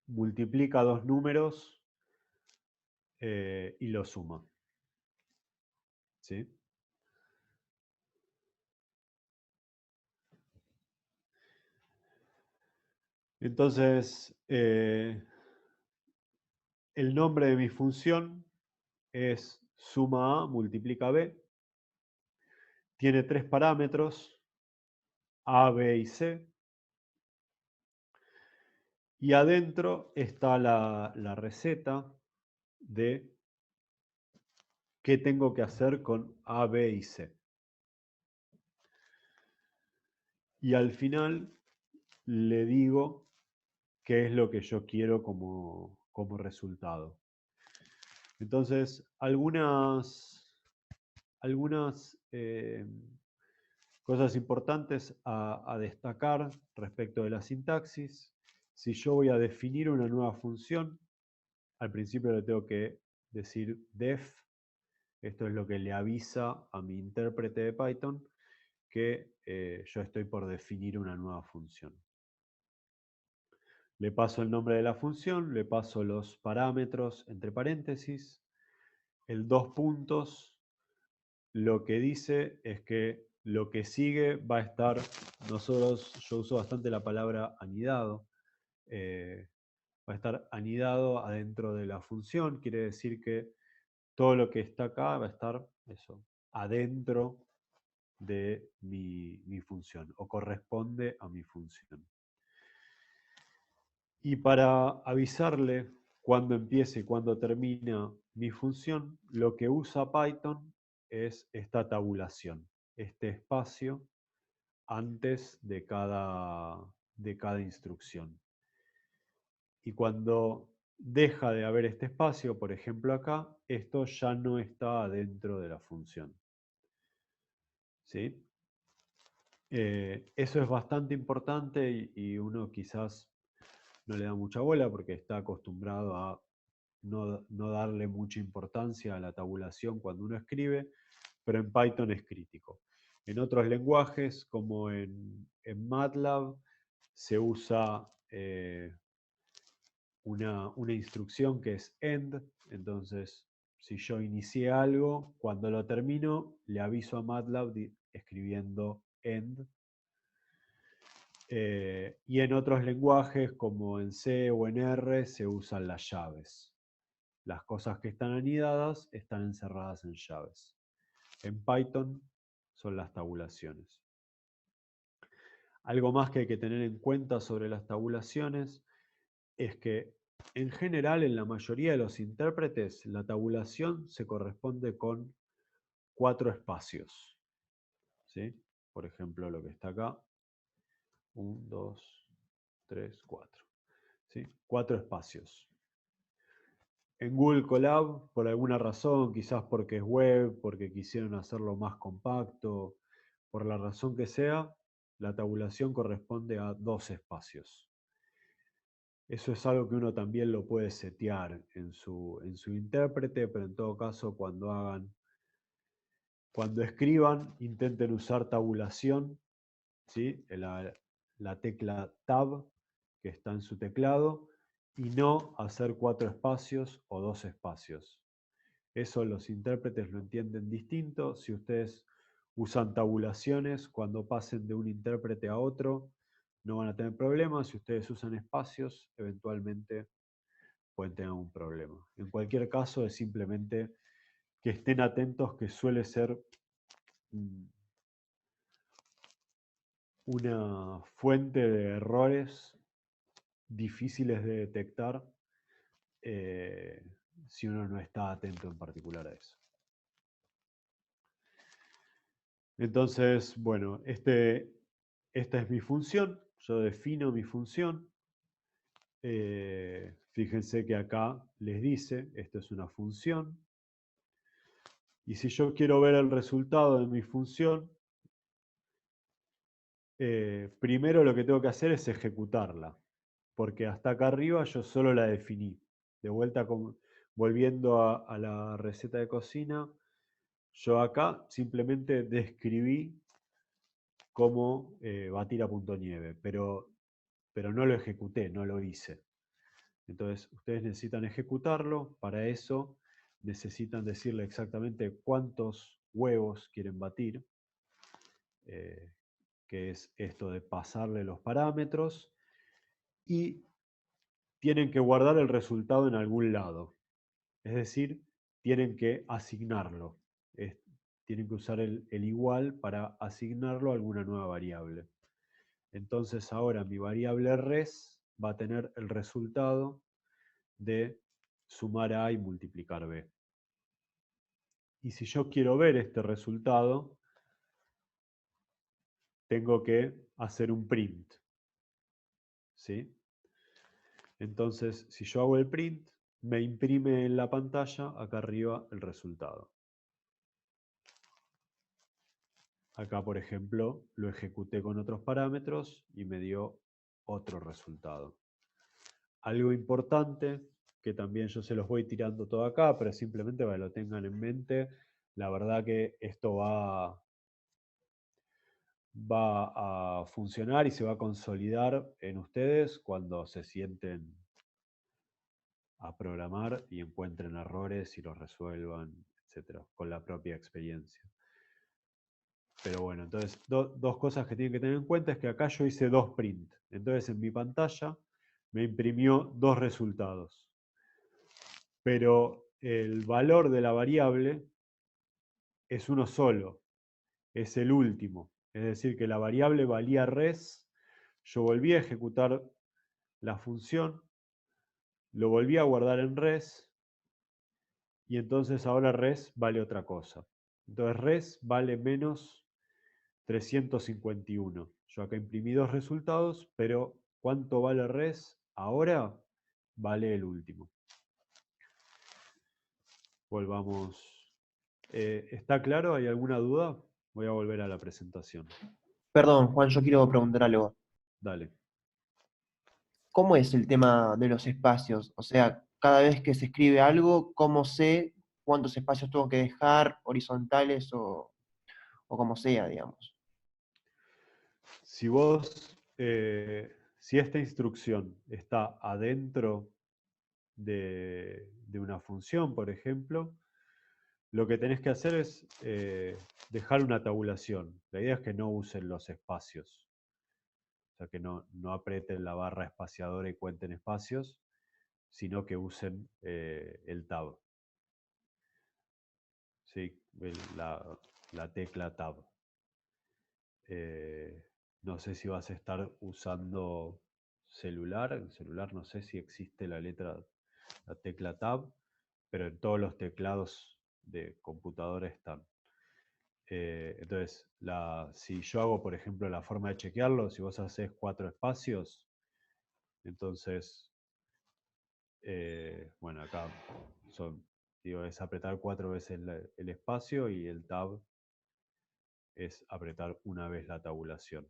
multiplica dos números y los suma. ¿Sí? Entonces, el nombre de mi función es suma A multiplica B. Tiene 3 parámetros, A, B y C. Y adentro está la receta de qué tengo que hacer con A, B y C. Y al final le digo qué es lo que yo quiero como resultado. Entonces, algunas cosas importantes a destacar respecto de la sintaxis. Si yo voy a definir una nueva función, al principio le tengo que decir def. Esto es lo que le avisa a mi intérprete de Python que yo estoy por definir una nueva función. Le paso el nombre de la función, le paso los parámetros entre paréntesis, el 2 puntos, lo que dice es que lo que sigue va a estar, yo uso bastante la palabra anidado, va a estar anidado adentro de la función, quiere decir que todo lo que está acá va a estar eso, adentro de mi función o corresponde a mi función. Y para avisarle cuándo empieza y cuándo termina mi función, lo que usa Python es esta tabulación, este espacio antes de cada instrucción. Y cuando deja de haber este espacio, por ejemplo acá, esto ya no está dentro de la función. ¿Sí? Eso es bastante importante y uno quizás no le da mucha bola porque está acostumbrado a no darle mucha importancia a la tabulación cuando uno escribe, pero en Python es crítico. En otros lenguajes, como en MATLAB, se usa una instrucción que es end, entonces si yo inicié algo, cuando lo termino, le aviso a MATLAB escribiendo end. Y en otros lenguajes, como en C o en R, se usan las llaves. Las cosas que están anidadas están encerradas en llaves. En Python son las tabulaciones. Algo más que hay que tener en cuenta sobre las tabulaciones es que en general en la mayoría de los intérpretes la tabulación se corresponde con 4 espacios. ¿Sí? Por ejemplo, lo que está acá. 1, 2, 3, 4. ¿Sí? 4 espacios. En Google Colab, por alguna razón, quizás porque es web, porque quisieron hacerlo más compacto, por la razón que sea, la tabulación corresponde a 2 espacios. Eso es algo que uno también lo puede setear en su intérprete, pero en todo caso cuando escriban, intenten usar tabulación, ¿sí? La tecla Tab que está en su teclado, y no hacer 4 espacios o 2 espacios. Eso los intérpretes lo entienden distinto. Si ustedes usan tabulaciones, cuando pasen de un intérprete a otro, no van a tener problemas. Si ustedes usan espacios, eventualmente pueden tener un problema. En cualquier caso, es simplemente que estén atentos, que suele ser una fuente de errores difíciles de detectar si uno no está atento en particular a eso. Entonces, bueno, esta es mi función, yo defino mi función. Fíjense que acá les dice, esto es una función. Y si yo quiero ver el resultado de mi función, primero lo que tengo que hacer es ejecutarla, porque hasta acá arriba yo solo la definí. De vuelta, volviendo a la receta de cocina, yo acá simplemente describí cómo batir a punto nieve, pero no lo ejecuté, no lo hice. Entonces, ustedes necesitan ejecutarlo, para eso necesitan decirle exactamente cuántos huevos quieren batir, que es esto de pasarle los parámetros, y tienen que guardar el resultado en algún lado. Es decir, tienen que asignarlo. Tienen que usar el igual para asignarlo a alguna nueva variable. Entonces ahora mi variable res va a tener el resultado de sumar A y multiplicar B. Y si yo quiero ver este resultado, tengo que hacer un print. ¿Sí? Entonces, si yo hago el print, me imprime en la pantalla, acá arriba, el resultado. Acá, por ejemplo, lo ejecuté con otros parámetros y me dio otro resultado. Algo importante, que también yo se los voy tirando todo acá, pero simplemente para que lo tengan en mente, la verdad que esto va a funcionar y se va a consolidar en ustedes cuando se sienten a programar y encuentren errores y los resuelvan, etcétera, con la propia experiencia. Pero bueno, entonces dos cosas que tienen que tener en cuenta es que acá yo hice 2 print. Entonces en mi pantalla me imprimió 2 resultados. Pero el valor de la variable es uno solo, es el último. Es decir, que la variable valía res, yo volví a ejecutar la función, lo volví a guardar en res, y entonces ahora res vale otra cosa. Entonces res vale menos 351. Yo acá imprimí 2 resultados, pero ¿cuánto vale res? Ahora vale el último. Volvamos. ¿Está claro? ¿Hay alguna duda? Voy a volver a la presentación. Perdón, Juan, yo quiero preguntar algo. Dale. ¿Cómo es el tema de los espacios? O sea, cada vez que se escribe algo, ¿cómo sé cuántos espacios tengo que dejar, horizontales o como sea, digamos? Si vos, si esta instrucción está adentro de una función, por ejemplo, lo que tenés que hacer es dejar una tabulación. La idea es que no usen los espacios. O sea, que no aprieten la barra espaciadora y cuenten espacios, sino que usen el tab. ¿Sí? La tecla tab. Eh, no sé si vas a estar usando celular. En celular no sé si existe la tecla tab, pero en todos los teclados de computadora están. Entonces, si yo hago, por ejemplo, la forma de chequearlo, si vos haces 4 espacios, entonces, bueno, acá es apretar 4 veces el espacio y el tab es apretar una vez la tabulación.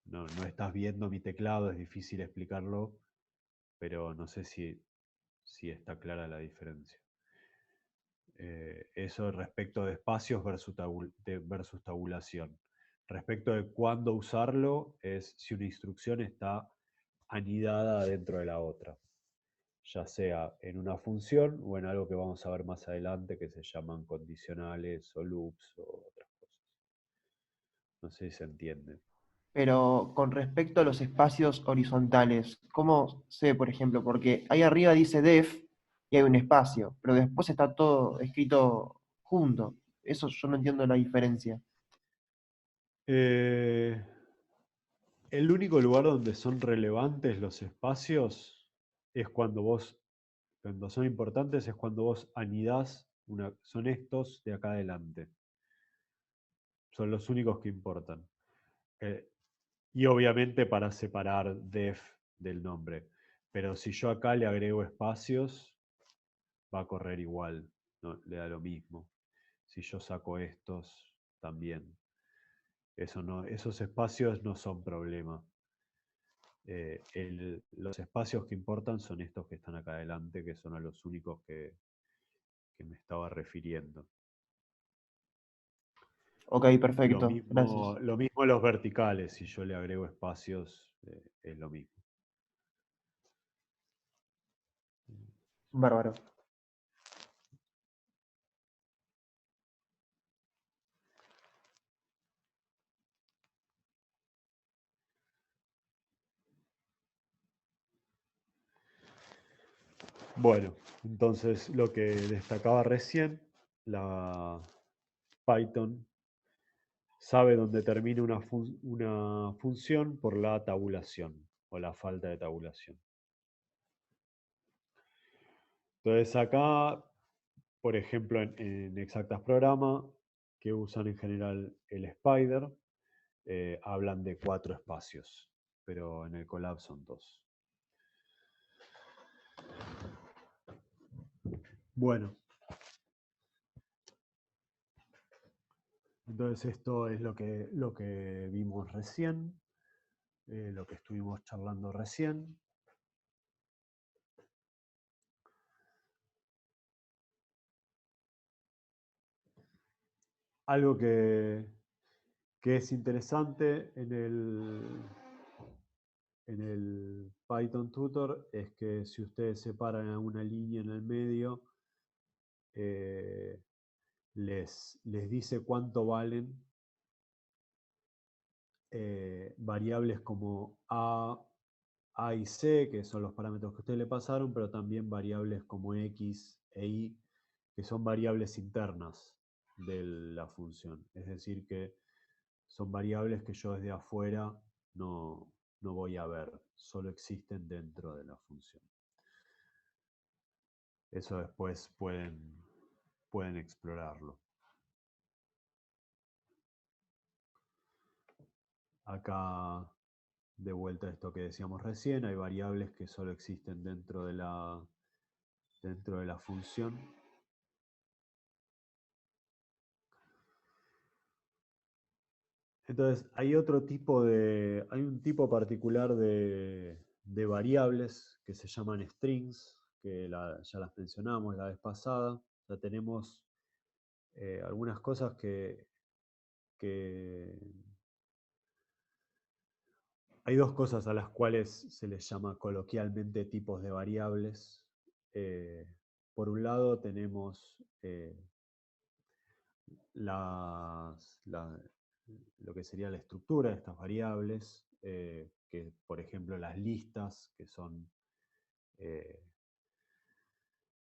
No estás viendo mi teclado, es difícil explicarlo, pero no sé si está clara la diferencia. Eso respecto de espacios versus tabulación. Respecto de cuándo usarlo, es si una instrucción está anidada dentro de la otra, ya sea en una función o en algo que vamos a ver más adelante que se llaman condicionales o loops o otras cosas. No sé si se entiende. Pero con respecto a los espacios horizontales, ¿cómo sé, por ejemplo? Porque ahí arriba dice def y hay un espacio, pero después está todo escrito junto. Eso yo no entiendo la diferencia. Eh, el único lugar donde son relevantes los espacios es cuando son importantes es cuando vos anidás, son estos de acá adelante. Son los únicos que importan. Eh, y obviamente para separar def del nombre. Pero si yo acá le agrego espacios, va a correr igual, ¿no? Le da lo mismo. Si yo saco estos, también. Esos espacios no son problema. Los espacios que importan son estos que están acá adelante, que son a los únicos que me estaba refiriendo. Ok, perfecto, gracias. Lo mismo los verticales, si yo le agrego espacios, es lo mismo. Bárbaro. Bueno, entonces lo que destacaba recién, la Python sabe dónde termina una función por la tabulación o la falta de tabulación. Entonces acá, por ejemplo, en Exactas Programa, que usan en general el Spider, hablan de 4 espacios, pero en el Colab son 2. Bueno, entonces esto es lo que vimos recién, lo que estuvimos charlando recién. Algo que es interesante en el Python Tutor es que si ustedes separan a una línea en el medio, les dice cuánto valen variables como A y C, que son los parámetros que ustedes le pasaron, pero también variables como X e Y, que son variables internas de la función. Es decir, que son variables que yo desde afuera no voy a ver, solo existen dentro de la función. Eso después pueden explorarlo. Acá, de vuelta a esto que decíamos recién, hay variables que solo existen dentro de la función. Entonces, hay un tipo particular de variables que se llaman strings, que ya las mencionamos la vez pasada. Ya tenemos algunas cosas que hay dos cosas a las cuales se les llama coloquialmente tipos de variables. Por un lado tenemos lo que sería la estructura de estas variables, que por ejemplo las listas, que son,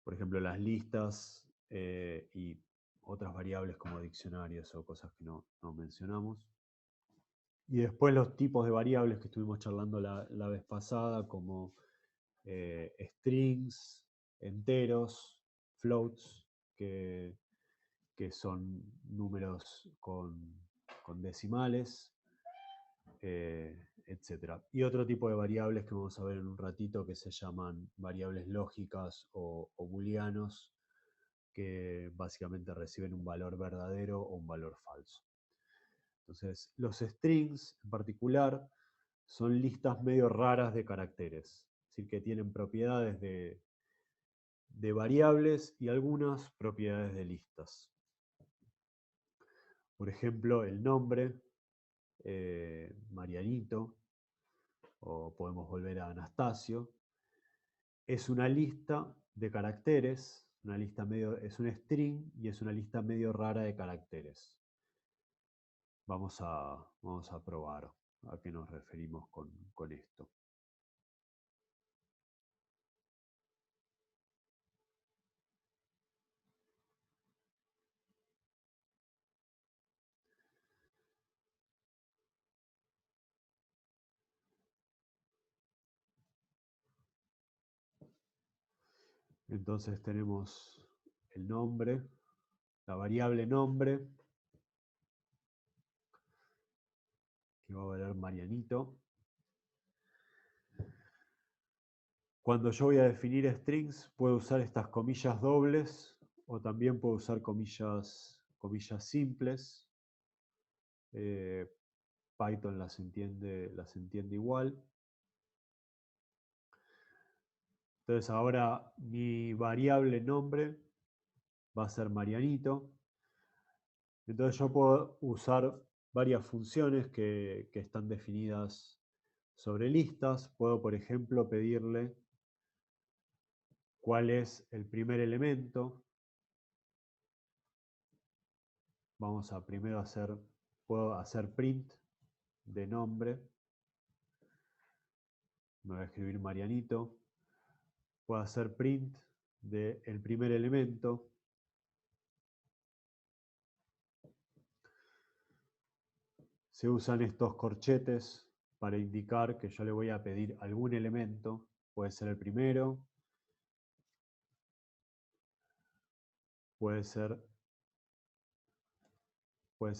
por ejemplo, las listas y otras variables como diccionarios o cosas que no mencionamos. Y después los tipos de variables que estuvimos charlando la vez pasada, como strings, enteros, floats, que son números con decimales, etc. Y otro tipo de variables que vamos a ver en un ratito que se llaman variables lógicas o booleanos, que básicamente reciben un valor verdadero o un valor falso. Entonces, los strings en particular son listas medio raras de caracteres, es decir, que tienen propiedades de variables y algunas propiedades de listas. Por ejemplo, el nombre, Marianito, o podemos volver a Anastasio, es una lista de caracteres, es un string y es una lista medio rara de caracteres. Vamos a probar a qué nos referimos con esto. Entonces tenemos el nombre, la variable nombre, que va a valer Marianito. Cuando yo voy a definir strings, puedo usar estas comillas dobles o también puedo usar comillas simples. Python las entiende igual. Entonces ahora mi variable nombre va a ser Marianito. Entonces yo puedo usar varias funciones que están definidas sobre listas. Puedo, por ejemplo, pedirle cuál es el primer elemento. Vamos a primero puedo hacer print de nombre. Me voy a escribir Marianito. Puedo hacer print del primer elemento. Se usan estos corchetes para indicar que yo le voy a pedir algún elemento. Puede ser el primero. Puede ser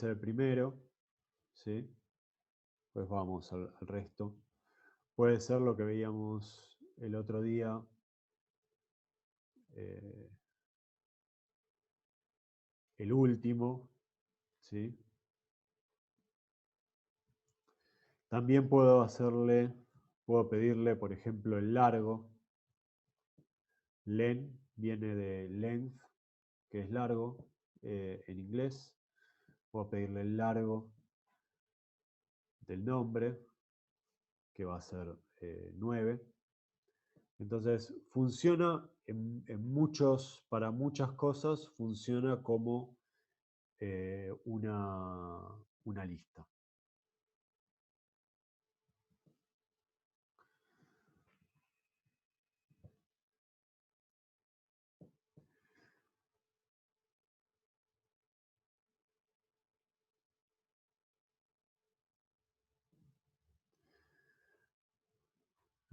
el primero. ¿Sí? Pues vamos al resto. Puede ser lo que veíamos el otro día. El último. ¿Sí? También puedo pedirle, por ejemplo, el largo. Len viene de length, que es largo en inglés. Puedo pedirle el largo del nombre, que va a ser 9. Entonces, funciona para muchas cosas, funciona como una lista.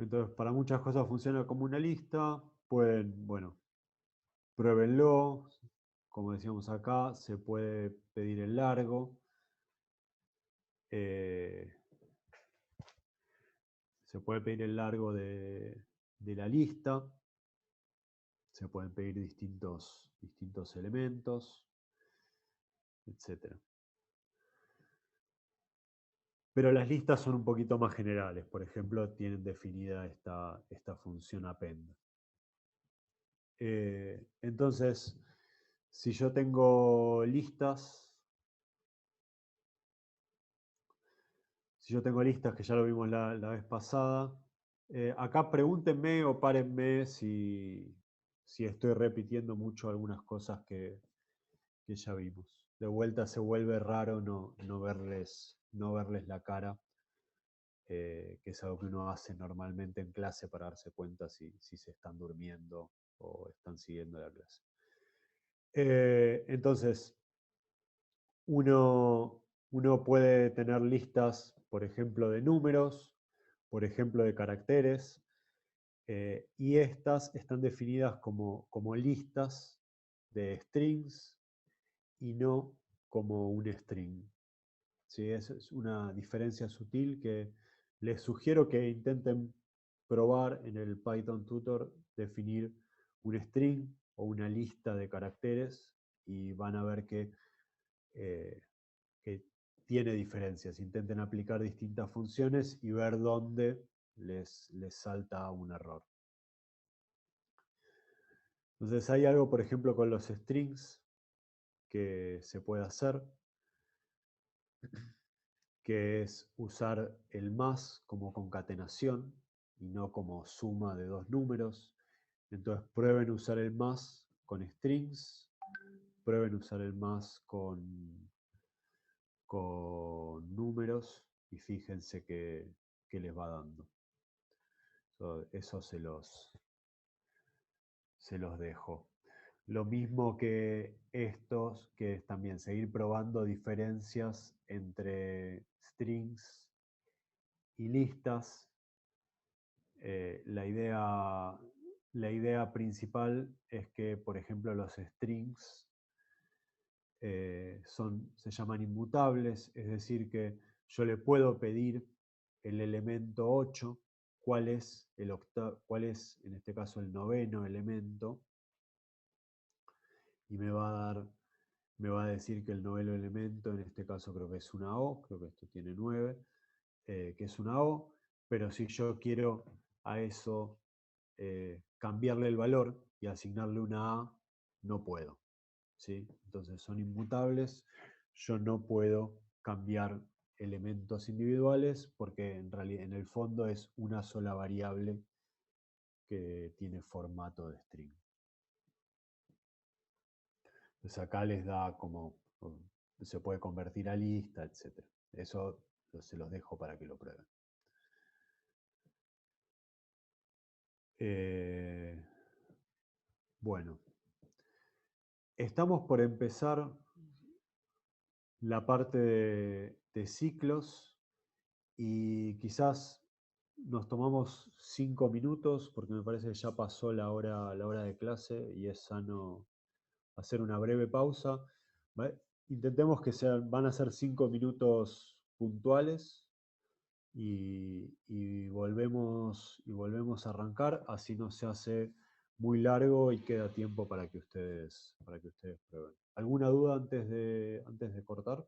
Entonces, para muchas cosas funciona como una lista. Pueden, bueno, pruébenlo. Como decíamos acá, se puede pedir el largo. Se puede pedir el largo de la lista. Se pueden pedir distintos elementos, etc. Pero las listas son un poquito más generales. Por ejemplo, tienen definida esta función append. Entonces, si yo tengo listas, que ya lo vimos la vez pasada, acá pregúntenme o párenme si estoy repitiendo mucho algunas cosas que ya vimos. De vuelta se vuelve raro no verles la cara, que es algo que uno hace normalmente en clase para darse cuenta si se están durmiendo o están siguiendo la clase. Entonces, uno puede tener listas, por ejemplo, de números, por ejemplo, de caracteres, y estas están definidas como listas de strings y no como un string. ¿Sí? Es una diferencia sutil que les sugiero que intenten probar en el Python Tutor, definir un string o una lista de caracteres y van a ver que tiene diferencias. Intenten aplicar distintas funciones y ver dónde les salta un error. Entonces hay algo, por ejemplo, con los strings que se puede hacer, que es usar el más como concatenación y no como suma de dos números. Entonces prueben usar el más con strings, prueben usar el más con números y fíjense que les va dando. Eso se los dejo. Lo mismo que estos, que es también seguir probando diferencias entre strings y listas. La idea principal es que, por ejemplo, los strings se llaman inmutables, es decir, que yo le puedo pedir el elemento 8, cuál es en este caso el noveno elemento, y me va a decir que el noveno elemento, en este caso creo que es una O, creo que esto tiene 9, que es una O, pero si yo quiero a eso cambiarle el valor y asignarle una A, no puedo. ¿Sí? Entonces son inmutables, yo no puedo cambiar elementos individuales porque en realidad en el fondo es una sola variable que tiene formato de string. Entonces acá les da como, se puede convertir a lista, etc. Eso se los dejo para que lo prueben. Bueno, estamos por empezar la parte de ciclos y quizás nos tomamos 5 minutos porque me parece que ya pasó la hora de clase y es sano hacer una breve pausa. ¿Vale? Intentemos que van a ser 5 minutos puntuales y volvemos a arrancar, así no se hace muy largo y queda tiempo para que ustedes prueben. ¿Alguna duda antes de cortar?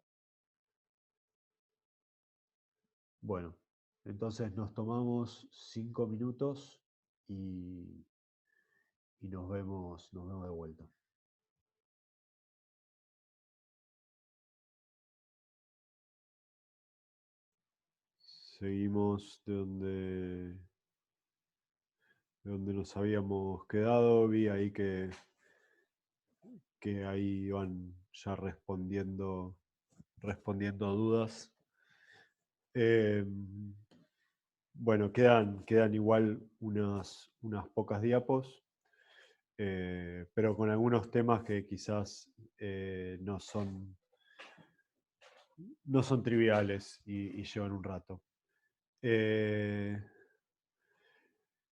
Bueno, entonces nos tomamos 5 minutos y nos vemos de vuelta. Seguimos de donde nos habíamos quedado. Vi ahí que ahí iban ya respondiendo a dudas. Bueno, quedan igual unas pocas diapos, pero con algunos temas que quizás no son triviales y llevan un rato.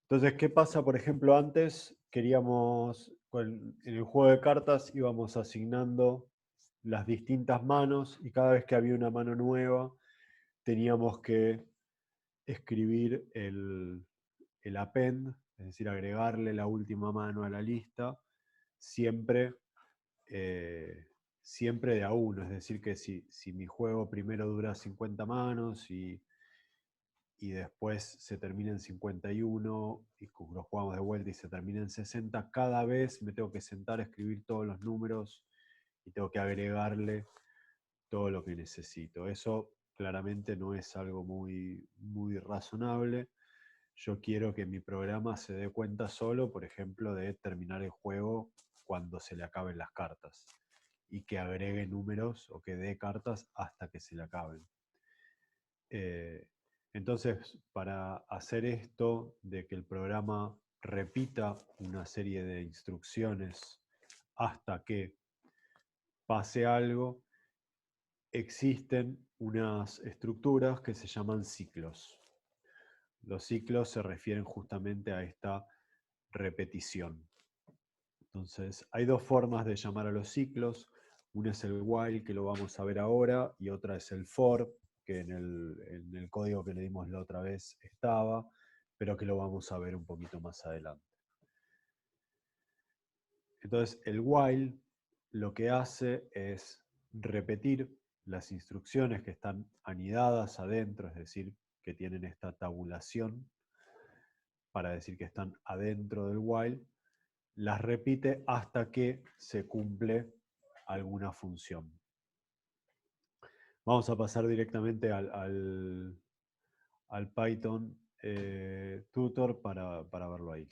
Entonces, ¿qué pasa? Por ejemplo, antes en el juego de cartas íbamos asignando las distintas manos y cada vez que había una mano nueva teníamos que escribir el append, es decir, agregarle la última mano a la lista, siempre, siempre de a uno. Es decir, que si mi juego primero dura 50 manos y después se termina en 51 y lo jugamos de vuelta y se termina en 60, cada vez me tengo que sentar a escribir todos los números y tengo que agregarle todo lo que necesito. Eso claramente no es algo muy, muy razonable. Yo quiero que mi programa se dé cuenta solo, por ejemplo, de terminar el juego cuando se le acaben las cartas y que agregue números o que dé cartas hasta que se le acaben. Entonces, para hacer esto de que el programa repita una serie de instrucciones hasta que pase algo, existen unas estructuras que se llaman ciclos. Los ciclos se refieren justamente a esta repetición. Entonces, hay dos formas de llamar a los ciclos. Una es el while, que lo vamos a ver ahora, y otra es el for, que en el código que le dimos la otra vez estaba, pero que lo vamos a ver un poquito más adelante. Entonces, el while lo que hace es repetir las instrucciones que están anidadas adentro, es decir, que tienen esta tabulación para decir que están adentro del while, las repite hasta que se cumple alguna función. Vamos a pasar directamente al Python tutor para verlo ahí.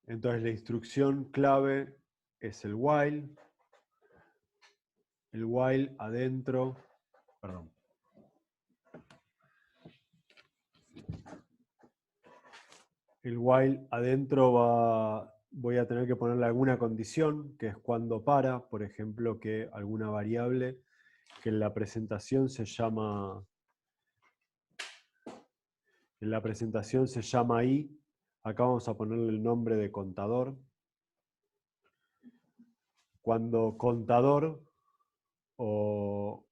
Entonces la instrucción clave es el while. El while adentro, perdón. El while adentro voy a tener que ponerle alguna condición, que es cuando para, por ejemplo, que alguna variable que en la presentación se llama i. Acá vamos a ponerle el nombre de contador. Cuando contador, o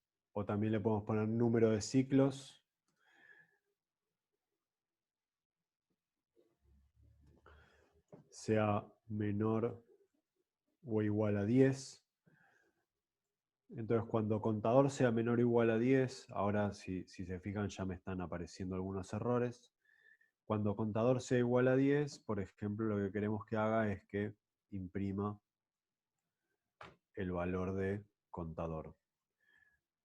también le podemos poner número de ciclos, sea menor o igual a 10. Entonces, cuando contador sea menor o igual a 10, ahora si se fijan ya me están apareciendo algunos errores. Cuando contador sea igual a 10, por ejemplo, lo que queremos que haga es que imprima el valor de contador.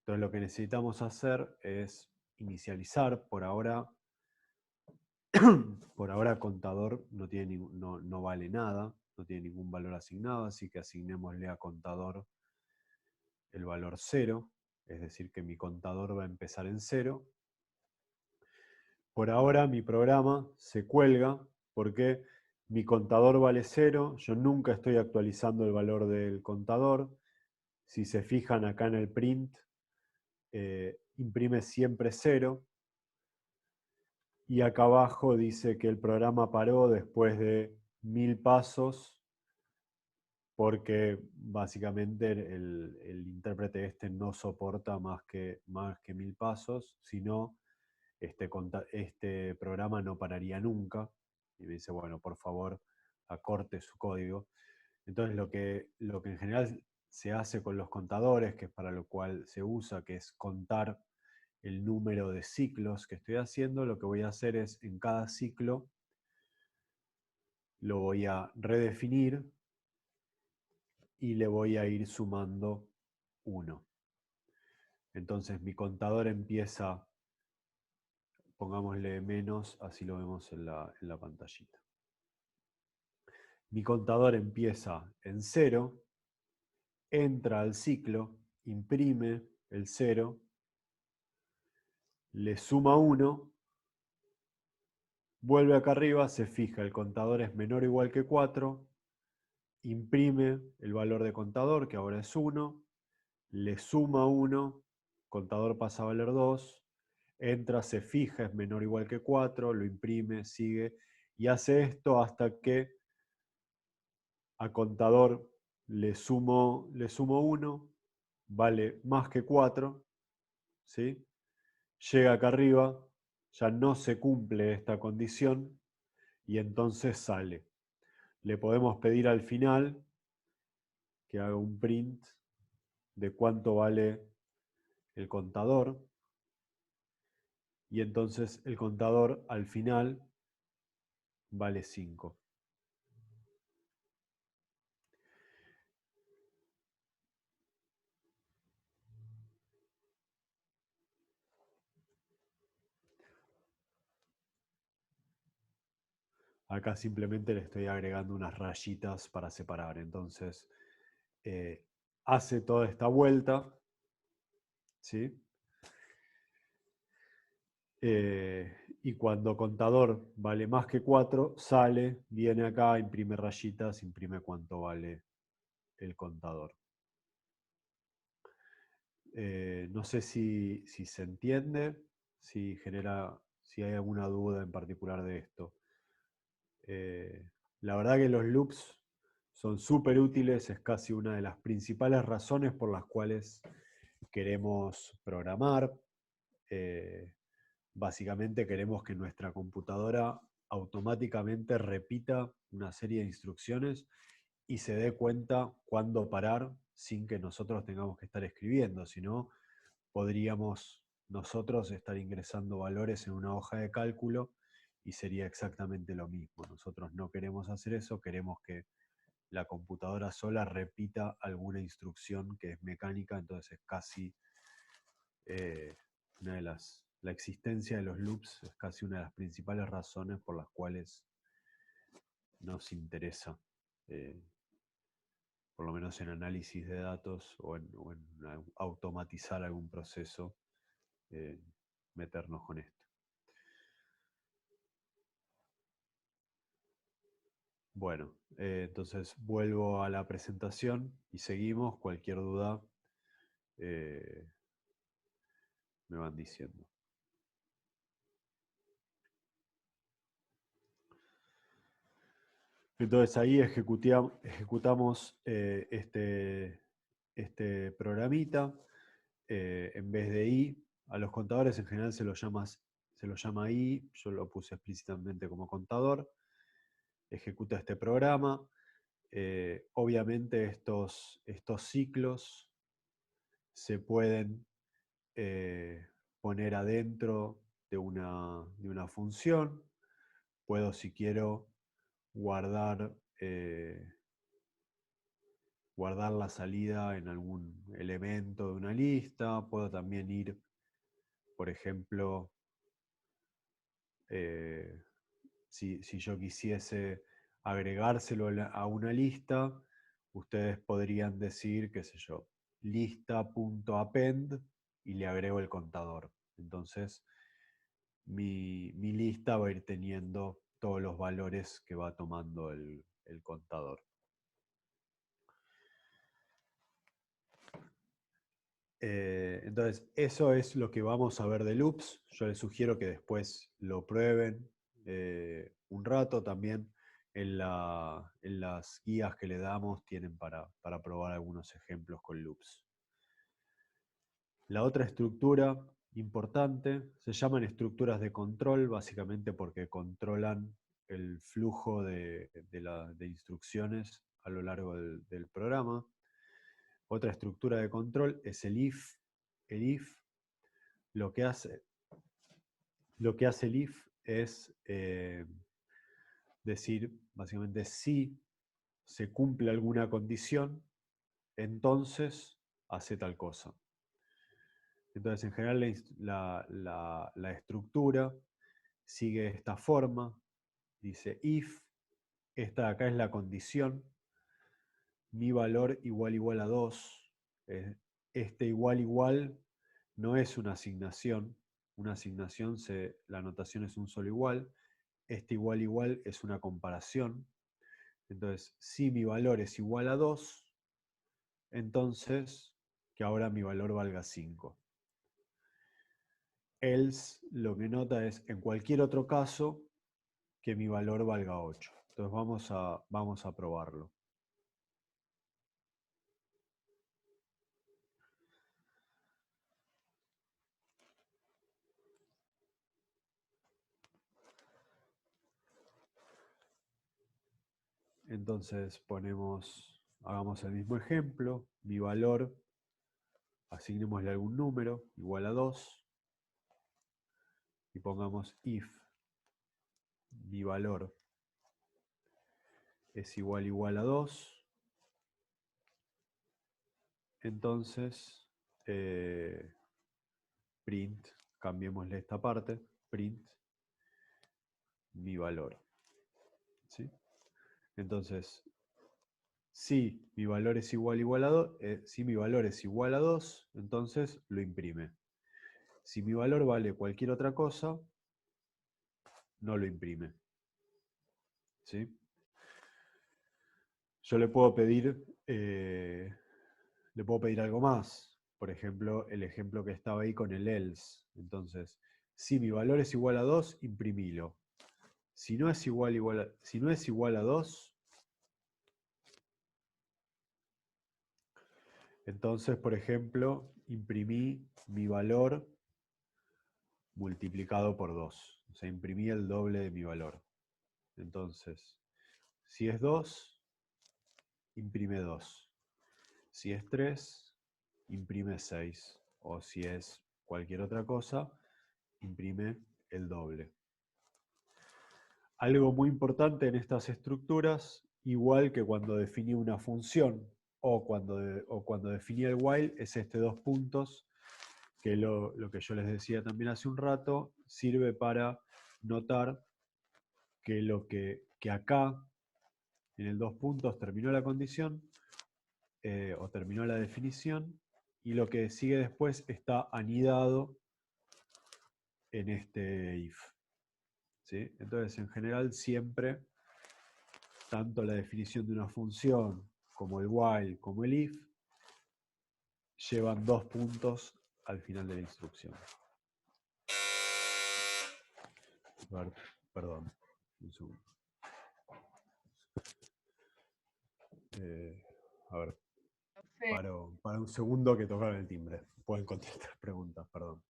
Entonces, lo que necesitamos hacer es inicializar. Por ahora contador no vale nada, no tiene ningún valor asignado, así que asignémosle a contador el valor 0, es decir, que mi contador va a empezar en 0. Por ahora mi programa se cuelga porque mi contador vale 0, yo nunca estoy actualizando el valor del contador. Si se fijan acá en el print, imprime siempre 0. Y acá abajo dice que el programa paró después de 1000 pasos porque básicamente el intérprete no soporta más que 1000 pasos, sino este programa no pararía nunca. Y me dice, bueno, por favor, acorte su código. Entonces lo que en general se hace con los contadores, que es para lo cual se usa, que es contar el número de ciclos que estoy haciendo, lo que voy a hacer es en cada ciclo lo voy a redefinir y le voy a ir sumando 1. Entonces mi contador empieza, pongámosle menos, así lo vemos en la pantallita. Mi contador empieza en 0, entra al ciclo, imprime el 0 le suma 1, vuelve acá arriba, se fija, el contador es menor o igual que 4, imprime el valor de contador, que ahora es 1, le suma 1, contador pasa a valer 2, entra, se fija, es menor o igual que 4, lo imprime, sigue, y hace esto hasta que a contador le sumo 1, vale más que 4, ¿sí? Llega acá arriba, ya no se cumple esta condición y entonces sale. Le podemos pedir al final que haga un print de cuánto vale el contador y entonces el contador al final vale 5. Acá simplemente le estoy agregando unas rayitas para separar. Entonces, hace toda esta vuelta, ¿sí? Y cuando contador vale más que 4, sale, viene acá, imprime rayitas, imprime cuánto vale el contador. No sé si se entiende, si hay alguna duda en particular de esto. La verdad que los loops son súper útiles, es casi una de las principales razones por las cuales queremos programar. Básicamente queremos que nuestra computadora automáticamente repita una serie de instrucciones y se dé cuenta cuándo parar sin que nosotros tengamos que estar escribiendo, sino podríamos nosotros estar ingresando valores en una hoja de cálculo y sería exactamente lo mismo. Nosotros no queremos hacer eso, queremos que la computadora sola repita alguna instrucción que es mecánica, entonces es casi una de la existencia de los loops es casi una de las principales razones por las cuales nos interesa, por lo menos en análisis de datos o en automatizar algún proceso, meternos con esto. Bueno, entonces vuelvo a la presentación y seguimos. Cualquier duda me van diciendo. Entonces ahí ejecutamos este programita. En vez de i, a los contadores en general se lo llama i, yo lo puse explícitamente como contador. Ejecuta este programa. Obviamente estos ciclos se pueden poner adentro de una función. Puedo, si quiero, guardar la salida en algún elemento de una lista. Puedo también ir, por ejemplo, si yo quisiese agregárselo a una lista, ustedes podrían decir, qué sé yo, lista.append y le agrego el contador. Entonces, mi lista va a ir teniendo todos los valores que va tomando el contador. Entonces, eso es lo que vamos a ver de loops. Yo les sugiero que después lo prueben un rato. También en las guías que le damos tienen para probar algunos ejemplos con loops. La otra estructura importante se llaman estructuras de control, básicamente porque controlan el flujo de instrucciones a lo largo del programa. Otra estructura de control es el if. El if lo que hace el if es decir, básicamente, si se cumple alguna condición, entonces hace tal cosa. Entonces, en general, la estructura sigue esta forma. Dice if, esta de acá es la condición, mi valor igual a 2. Este igual no es una asignación, una asignación, la notación es un solo igual. Este igual igual es una comparación. Entonces, si mi valor es igual a 2, entonces que ahora mi valor valga 5. Else lo que nota es, en cualquier otro caso, que mi valor valga 8. Entonces vamos a probarlo. Entonces hagamos el mismo ejemplo, mi valor, asignémosle algún número, igual a 2, y pongamos if mi valor es igual a 2, entonces print, cambiémosle esta parte, print mi valor. ¿Sí? Entonces, si mi valor es igual a 2, si mi valor es igual a 2, entonces lo imprime. Si mi valor vale cualquier otra cosa, no lo imprime. ¿Sí? Yo le puedo pedir algo más. Por ejemplo, el ejemplo que estaba ahí con el else. Entonces, si mi valor es igual a 2, imprimilo. Si no es igual a 2, entonces, por ejemplo, imprimí mi valor multiplicado por 2. O sea, imprimí el doble de mi valor. Entonces, si es 2, imprime 2. Si es 3, imprime 6. O si es cualquier otra cosa, imprime el doble. Algo muy importante en estas estructuras, igual que cuando definí una función o cuando definí el while, es este 2 puntos, que lo que yo les decía también hace un rato, sirve para notar que acá, en el 2 puntos, terminó la condición, o terminó la definición, y lo que sigue después está anidado en este if. ¿Sí? Entonces, en general, siempre, tanto la definición de una función como el while como el if, llevan 2 puntos al final de la instrucción. Perdón, un segundo. A ver, para un segundo que tocaron el timbre. Pueden contestar preguntas, perdón.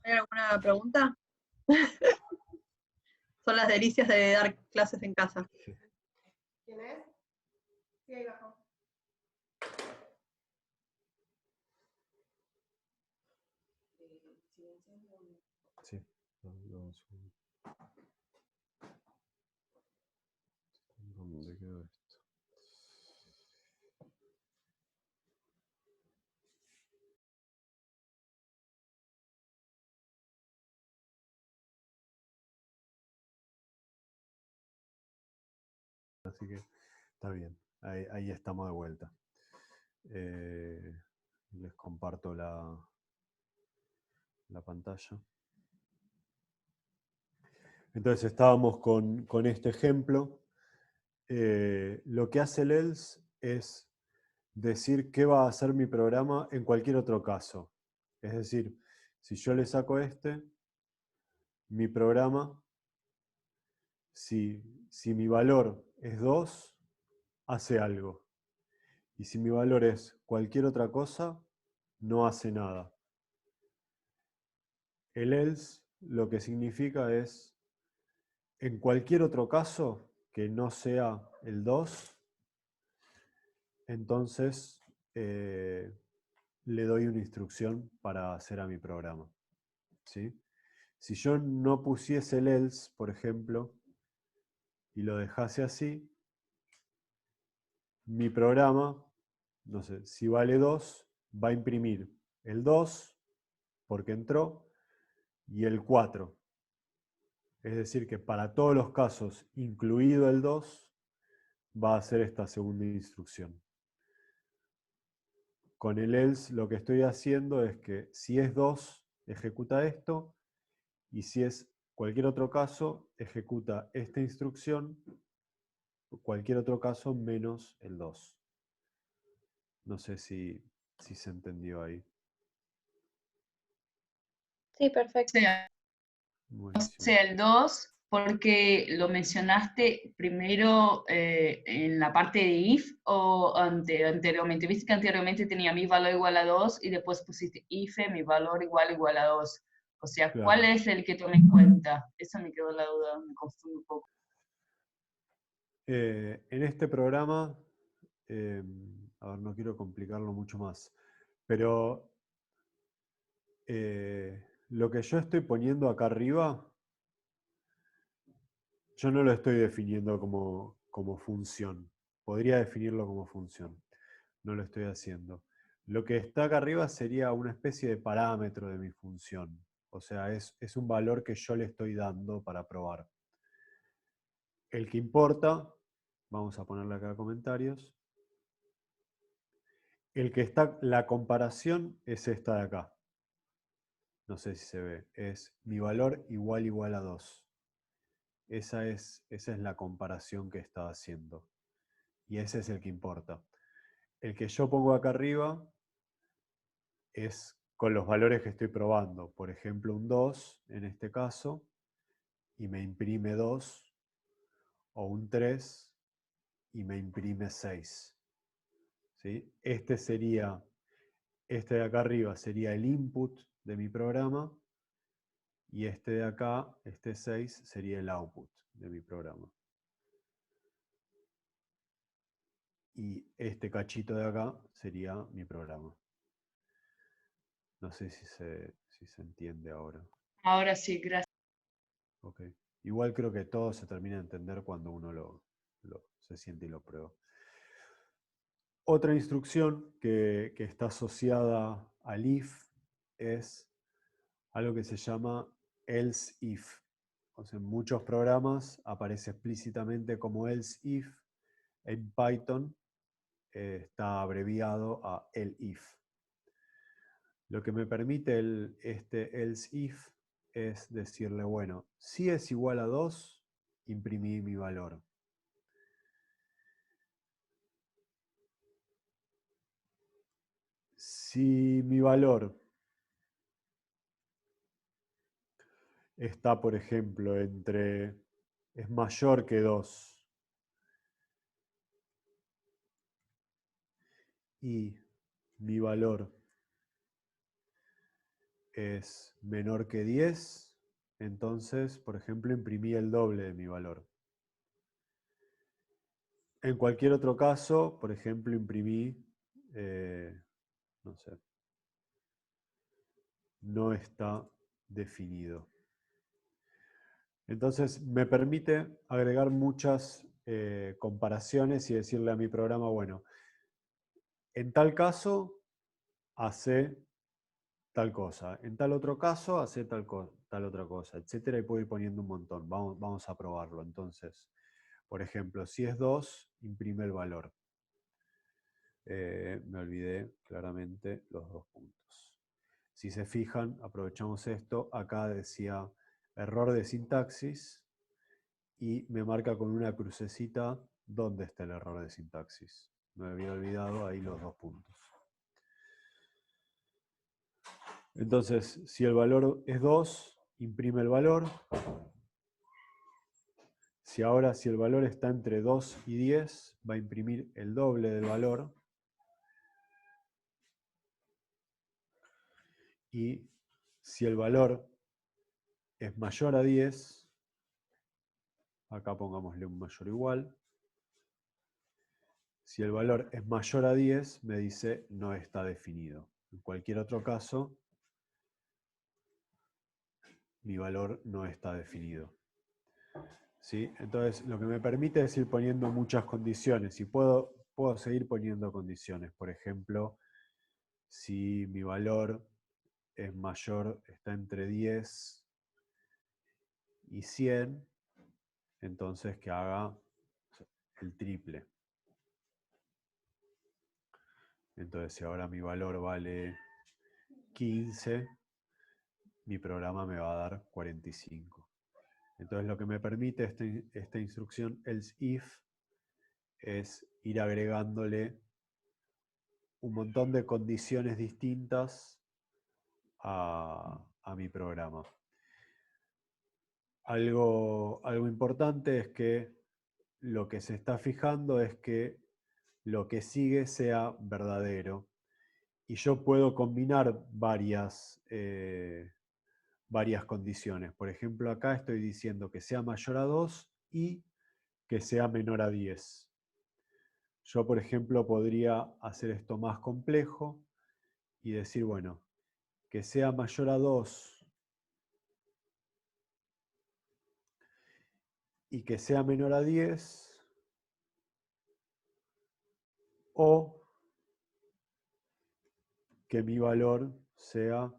¿Hay alguna pregunta? Son las delicias de dar clases en casa. ¿Quién es? Sí, ahí abajo. Sí, ¿dónde quedó esto? Así que está bien, ahí estamos de vuelta. Les comparto la pantalla. Entonces estábamos con este ejemplo. Lo que hace el else es decir qué va a hacer mi programa en cualquier otro caso. Es decir, si yo le saco mi programa, si mi valor es 2, hace algo. Y si mi valor es cualquier otra cosa, no hace nada. El else lo que significa es, en cualquier otro caso que no sea el 2, entonces le doy una instrucción para hacer a mi programa. ¿Sí? Si yo no pusiese el else, por ejemplo, y lo dejase así, mi programa, no sé, si vale 2, va a imprimir el 2, porque entró, y el 4. Es decir, que para todos los casos, incluido el 2, va a hacer esta segunda instrucción. con el else lo que estoy haciendo es que si es 2, ejecuta esto, y si es cualquier otro caso, ejecuta esta instrucción, cualquier otro caso menos el 2. No sé si se entendió ahí. Sí, perfecto. Buenísimo. El 2, porque lo mencionaste primero en la parte de if o anteriormente. Viste que anteriormente tenía mi valor igual a 2 y después pusiste if, mi valor igual a 2. O sea, Claro. ¿cuál es el que tomé en cuenta? Esa me quedó la duda, me confundo un poco. En este programa, a ver, no quiero complicarlo mucho más, pero lo que yo estoy poniendo acá arriba, yo no lo estoy definiendo como función. Podría definirlo como función. No lo estoy haciendo. Lo que está acá arriba sería una especie de parámetro de mi función. O sea, es un valor que yo le estoy dando para probar. El que importa, vamos a ponerle acá comentarios. El que está, la comparación es esta de acá. No sé si se ve. Es mi valor igual a 2. Esa es la comparación que está haciendo. Y ese es el que importa. El que yo pongo acá arriba es con los valores que estoy probando. Por ejemplo, un 2 en este caso, y me imprime 2, o un 3 y me imprime 6. ¿Sí? Este de acá arriba sería el input de mi programa, y este de acá, este 6, sería el output de mi programa. Y este cachito de acá sería mi programa. No sé si se entiende ahora. Ahora sí, gracias. Ok. Igual creo que todo se termina de entender cuando uno se siente y lo prueba. Otra instrucción que está asociada al if es algo que se llama else if. O sea, en muchos programas aparece explícitamente como else if. En Python está abreviado a elif. Lo que me permite este else if es decirle, bueno, si es igual a 2, imprimí mi valor. Si mi valor está, por ejemplo, es mayor que 2 y mi valor es menor que 10, entonces, por ejemplo, imprimí el doble de mi valor. En cualquier otro caso, por ejemplo, imprimí, no sé, no está definido. Entonces, me permite agregar muchas comparaciones y decirle a mi programa, bueno, en tal caso, hace tal cosa. En tal otro caso, hace tal otra cosa, etcétera, y puedo ir poniendo un montón. Vamos a probarlo. Entonces, por ejemplo, si es 2, imprime el valor. Me olvidé claramente los 2 puntos. Si se fijan, aprovechamos esto. Acá decía error de sintaxis y me marca con una crucecita dónde está el error de sintaxis. Me había olvidado ahí los 2 puntos. Entonces, si el valor es 2, imprime el valor. Si el valor está entre 2 y 10, va a imprimir el doble del valor. Y si el valor es mayor a 10, acá pongámosle un mayor o igual. Si el valor es mayor a 10, me dice no está definido. En cualquier otro caso, mi valor no está definido. ¿Sí? Entonces, lo que me permite es ir poniendo muchas condiciones y puedo seguir poniendo condiciones. Por ejemplo, si mi valor es mayor, está entre 10 y 100, entonces que haga el triple. Entonces, si ahora mi valor vale 15, mi programa me va a dar 45. Entonces, lo que me permite esta instrucción else if es ir agregándole un montón de condiciones distintas a mi programa. Algo importante es que lo que se está fijando es que lo que sigue sea verdadero. Y yo puedo combinar varias condiciones. Por ejemplo, acá estoy diciendo que sea mayor a 2 y que sea menor a 10. Yo, por ejemplo, podría hacer esto más complejo y decir, bueno, que sea mayor a 2 y que sea menor a 10, o que mi valor sea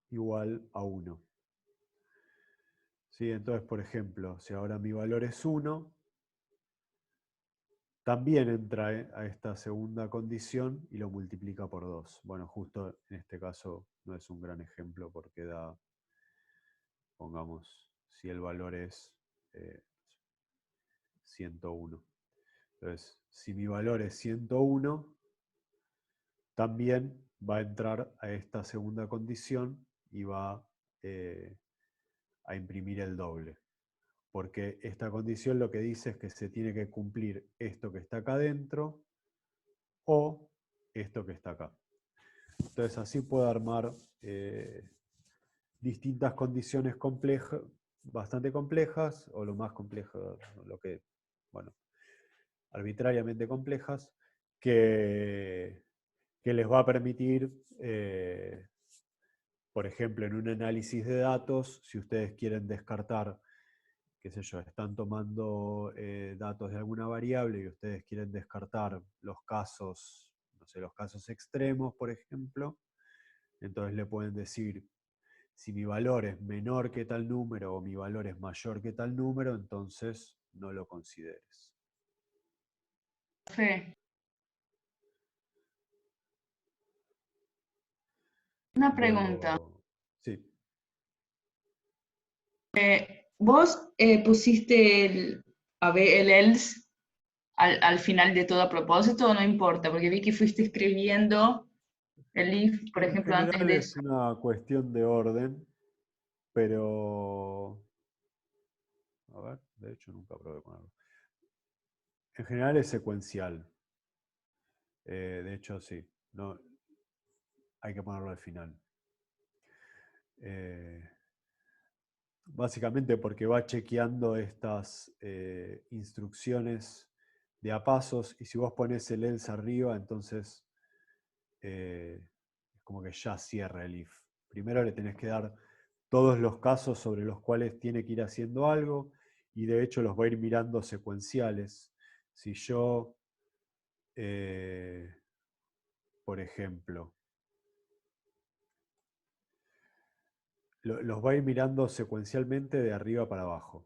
igual a 1. ¿Sí? Entonces, por ejemplo, si ahora mi valor es 1, también entra a esta segunda condición y lo multiplica por 2. Bueno, justo en este caso no es un gran ejemplo porque da, pongamos, si el valor es 101. Entonces, si mi valor es 101, también va a entrar a esta segunda condición y va a imprimir el doble. Porque esta condición lo que dice es que se tiene que cumplir esto que está acá adentro o esto que está acá. Entonces así puedo armar distintas condiciones complejas, bastante complejas, o lo más complejo, lo que, bueno, arbitrariamente complejas, que les va a permitir, por ejemplo, en un análisis de datos, si ustedes quieren descartar, qué sé yo, están tomando datos de alguna variable y ustedes quieren descartar los casos, no sé, los casos extremos, por ejemplo, entonces le pueden decir, si mi valor es menor que tal número o mi valor es mayor que tal número, entonces no lo consideres. Fe. Una pregunta. Luego, sí. ¿Vos pusiste el else al final de todo a propósito o no importa? Porque vi que fuiste escribiendo el if, por En ejemplo, antes general de es eso. una cuestión de orden, pero... A ver, de hecho nunca probé ponerlo. En general es secuencial. De hecho, sí. No, hay que ponerlo al final. Básicamente porque va chequeando estas instrucciones de a pasos y si vos pones el else arriba, entonces es como que ya cierra el if. Primero le tenés que dar todos los casos sobre los cuales tiene que ir haciendo algo y de hecho los va a ir mirando secuenciales. Si yo, por ejemplo, los va a ir mirando secuencialmente de arriba para abajo.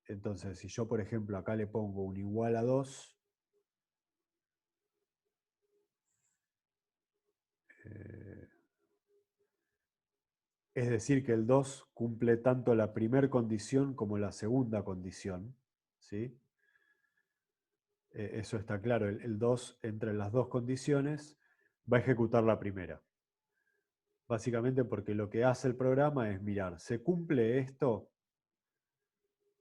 Entonces, si yo, por ejemplo, acá le pongo un igual a 2, es decir, que el 2 cumple tanto la primera condición como la segunda condición. ¿Sí? Eso está claro. El 2, entre las dos condiciones, va a ejecutar la primera. Básicamente porque lo que hace el programa es mirar, ¿se cumple esto?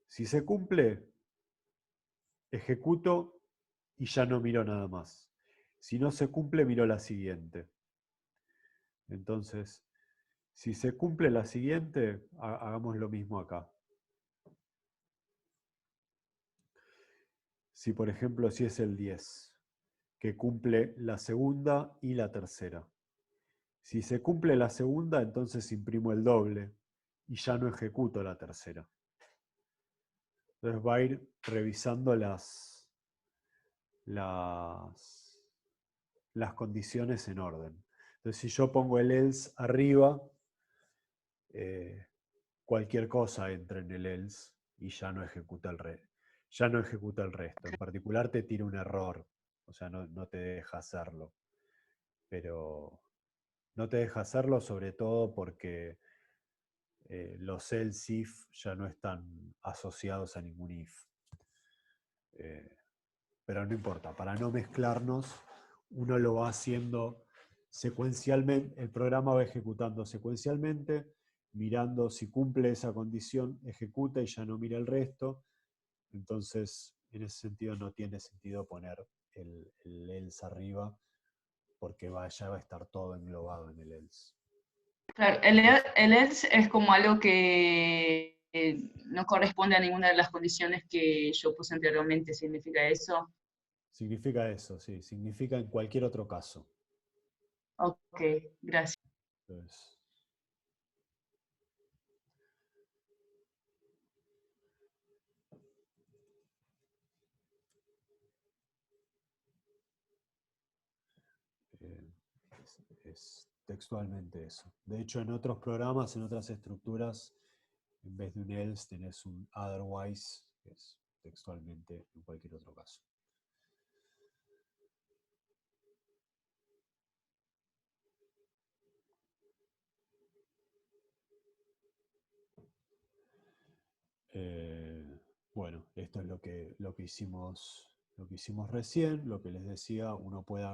Si se cumple, ejecuto y ya no miro nada más. Si no se cumple, miro la siguiente. Entonces, si se cumple la siguiente, hagamos lo mismo acá. Si, por ejemplo, si es el 10, que cumple la segunda y la tercera. Si se cumple la segunda, entonces imprimo el doble y ya no ejecuto la tercera. Entonces va a ir revisando las condiciones en orden. Entonces si yo pongo el else arriba, cualquier cosa entra en el else y ya no ejecuta el resto. En particular te tira un error, o sea, no te deja hacerlo. pero no te deja hacerlo, sobre todo porque los else if ya no están asociados a ningún if. Pero no importa, para no mezclarnos, uno lo va haciendo secuencialmente, el programa va ejecutando secuencialmente, mirando si cumple esa condición, ejecuta y ya no mira el resto. Entonces, en ese sentido no tiene sentido poner el else arriba, porque ya va a estar todo englobado en el else. Claro, el else es como algo que no corresponde a ninguna de las condiciones que yo puse anteriormente. ¿Significa eso? Significa eso, sí, significa en cualquier otro caso. Ok, gracias. Entonces, eh, es textualmente eso. De hecho, en otros programas, en otras estructuras, en vez de un else tenés un otherwise, que es textualmente en cualquier otro caso. Bueno, esto es lo que hicimos recién, lo que les decía, uno puede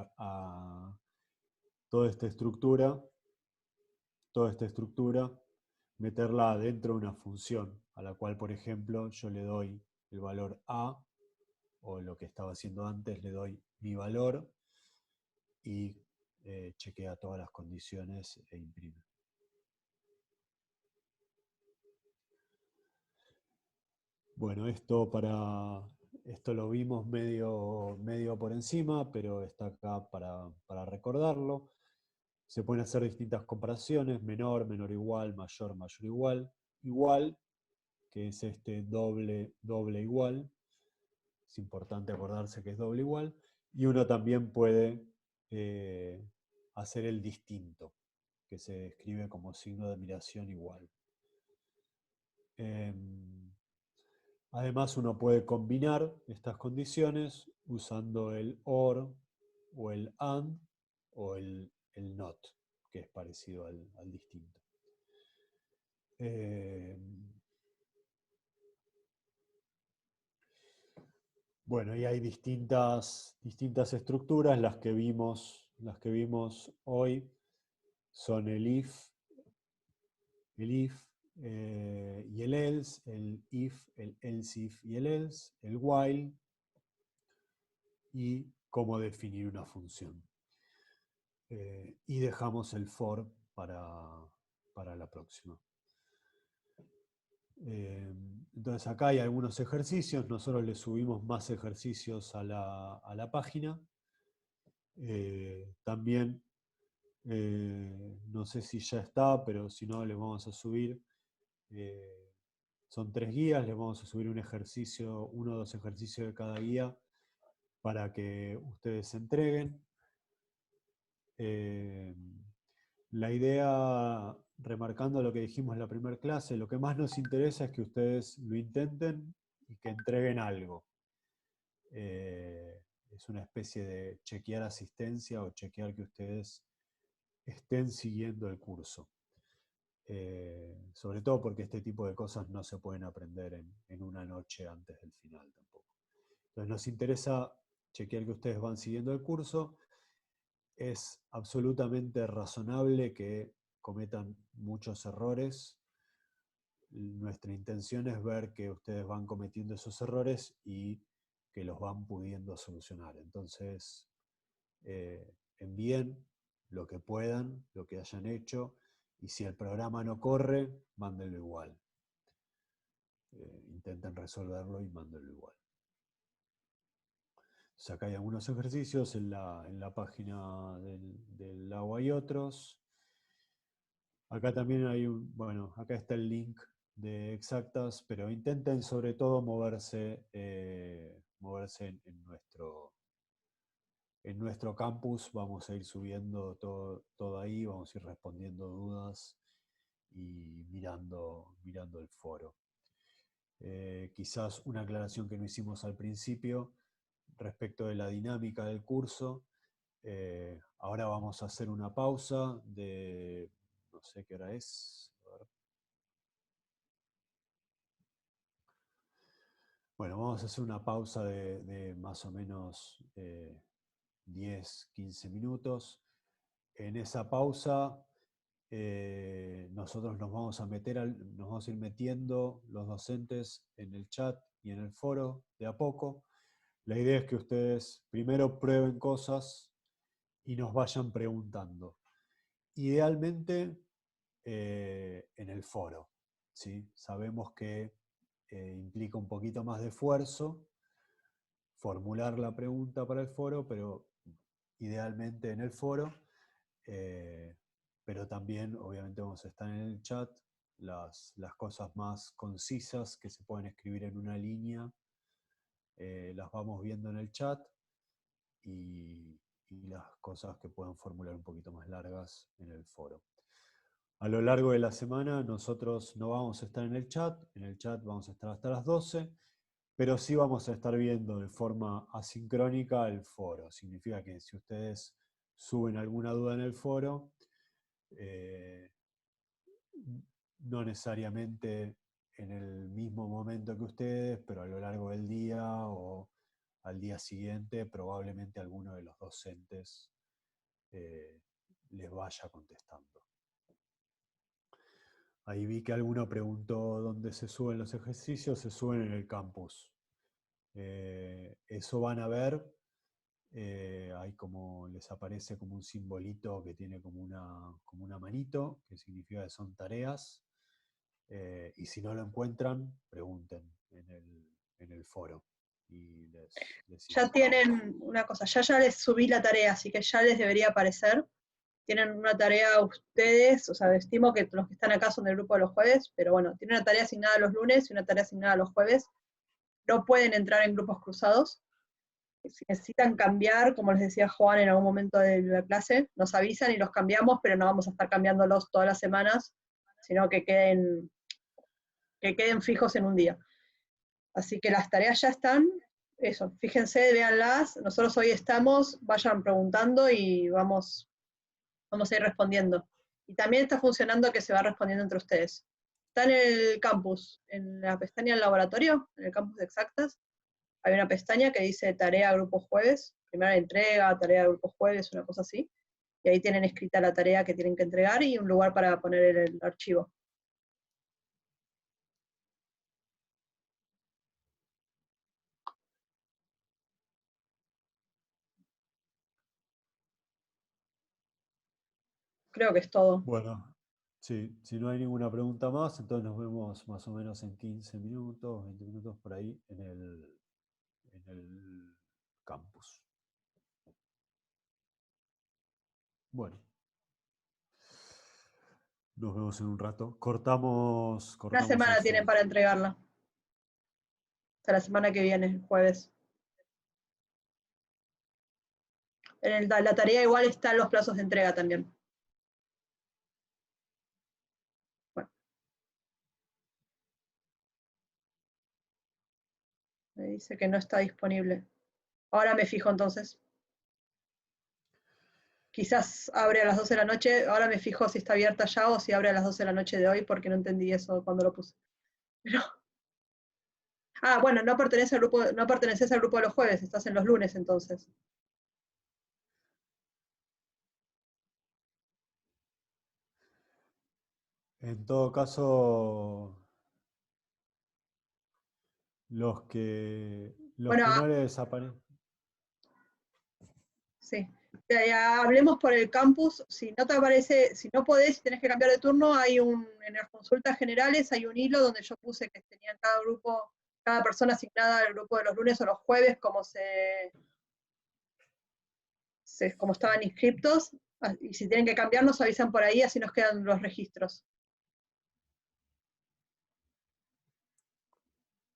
toda esta estructura, meterla dentro de una función, a la cual, por ejemplo, yo le doy el valor a, o lo que estaba haciendo antes, le doy mi valor y chequea todas las condiciones e imprime. Bueno, esto lo vimos medio por encima, pero está acá para recordarlo. Se pueden hacer distintas comparaciones: menor, menor igual, mayor, mayor igual, igual, que es este doble, doble igual. Es importante acordarse que es doble igual. Y uno también puede hacer el distinto, que se escribe como signo de admiración igual. Además, uno puede combinar estas condiciones usando el OR o el AND o el NOT, que es parecido al distinto. Bueno, y hay distintas estructuras. Las que vimos hoy son el if y el else, el if, el else if y el else, el while, y cómo definir una función. Y dejamos el for para la próxima. Entonces acá hay algunos ejercicios, nosotros le subimos más ejercicios a la página. También, no sé si ya está, pero si no, les vamos a subir. Son 3 guías, les vamos a subir un ejercicio, 1 o 2 ejercicios de cada guía para que ustedes se entreguen. La idea, remarcando lo que dijimos en la primera clase, lo que más nos interesa es que ustedes lo intenten y que entreguen algo. Es una especie de chequear asistencia o chequear que ustedes estén siguiendo el curso. Sobre todo porque este tipo de cosas no se pueden aprender en una noche antes del final tampoco. Entonces nos interesa chequear que ustedes van siguiendo el curso. Es absolutamente razonable que cometan muchos errores. Nuestra intención es ver que ustedes van cometiendo esos errores y que los van pudiendo solucionar. Entonces, envíen lo que puedan, lo que hayan hecho, y si el programa no corre, mándenlo igual. Intenten resolverlo y mándenlo igual. Entonces acá hay algunos ejercicios en la página del agua y otros. Acá también hay acá está el link de Exactas, pero intenten sobre todo moverse en nuestro campus. Vamos a ir subiendo todo ahí, vamos a ir respondiendo dudas y mirando el foro. Quizás una aclaración que no hicimos al principio respecto de la dinámica del curso. Ahora vamos a hacer una pausa de, no sé qué hora es. A ver. Bueno, vamos a hacer una pausa de más o menos 10, 15 minutos. En esa pausa nosotros nos vamos a nos vamos a ir metiendo los docentes en el chat y en el foro de a poco. La idea es que ustedes primero prueben cosas y nos vayan preguntando. Idealmente en el foro, ¿sí? Sabemos que implica un poquito más de esfuerzo formular la pregunta para el foro, pero idealmente en el foro. Pero también, obviamente, vamos a estar en el chat. Las cosas más concisas que se pueden escribir en una línea, las vamos viendo en el chat. Y las cosas que puedan formular un poquito más largas en el foro. A lo largo de la semana nosotros no vamos a estar en el chat vamos a estar hasta las 12, pero sí vamos a estar viendo de forma asincrónica el foro. Significa que si ustedes suben alguna duda en el foro, no necesariamente en el mismo momento que ustedes, pero a lo largo del día o al día siguiente, probablemente alguno de los docentes les vaya contestando. Ahí vi que alguno preguntó dónde se suben los ejercicios. Se suben en el campus. Eso van a ver. Hay como, les aparece como un simbolito que tiene como una manito, que significa que son tareas. Y si no lo encuentran, pregunten en el foro. Y les Ya tienen una cosa, ya les subí la tarea, así que ya les debería aparecer. Tienen una tarea ustedes, o sea, estimo que los que están acá son del grupo de los jueves, pero bueno, tienen una tarea asignada los lunes y una tarea asignada los jueves. No pueden entrar en grupos cruzados. Si necesitan cambiar, como les decía Juan en algún momento de la clase, nos avisan y los cambiamos, pero no vamos a estar cambiándolos todas las semanas, sino que queden fijos en un día. Así que las tareas ya están, eso, fíjense, véanlas, nosotros hoy estamos, vayan preguntando y vamos a ir respondiendo. Y también está funcionando que se va respondiendo entre ustedes. Está en el campus, en la pestaña del laboratorio, en el campus de exactas, hay una pestaña que dice tarea grupo jueves, primera entrega, tarea grupo jueves, una cosa así, y ahí tienen escrita la tarea que tienen que entregar y un lugar para poner el archivo. Creo que es todo. Bueno, sí, si no hay ninguna pregunta más, entonces nos vemos más o menos en 15 minutos, 20 minutos por ahí en el campus. Bueno, nos vemos en un rato. Cortamos Una semana el tienen Zoom. para entregarla. Hasta la semana que viene, el jueves. En la tarea igual están los plazos de entrega también. Bueno. Me dice que no está disponible. Ahora me fijo entonces. Quizás abre a las 12 de la noche, ahora me fijo si está abierta ya o si abre a las 12 de la noche de hoy, porque no entendí eso cuando lo puse. Pero... Ah, bueno, no perteneces al grupo de los jueves, estás en los lunes entonces. En todo caso, los que Bueno, no les aparecen. sí. Hablemos por el campus. Si no te aparece, si no podés, si tenés que cambiar de turno, en las consultas generales hay un hilo donde yo puse que tenían cada grupo, cada persona asignada al grupo de los lunes o los jueves, como estaban inscriptos. Y si tienen que cambiar, nos avisan por ahí, así nos quedan los registros.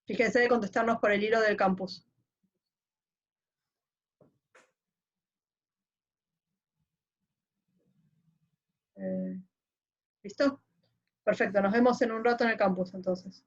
Fíjense de contestarnos por el hilo del campus. ¿Listo? Perfecto, nos vemos en un rato en el campus entonces.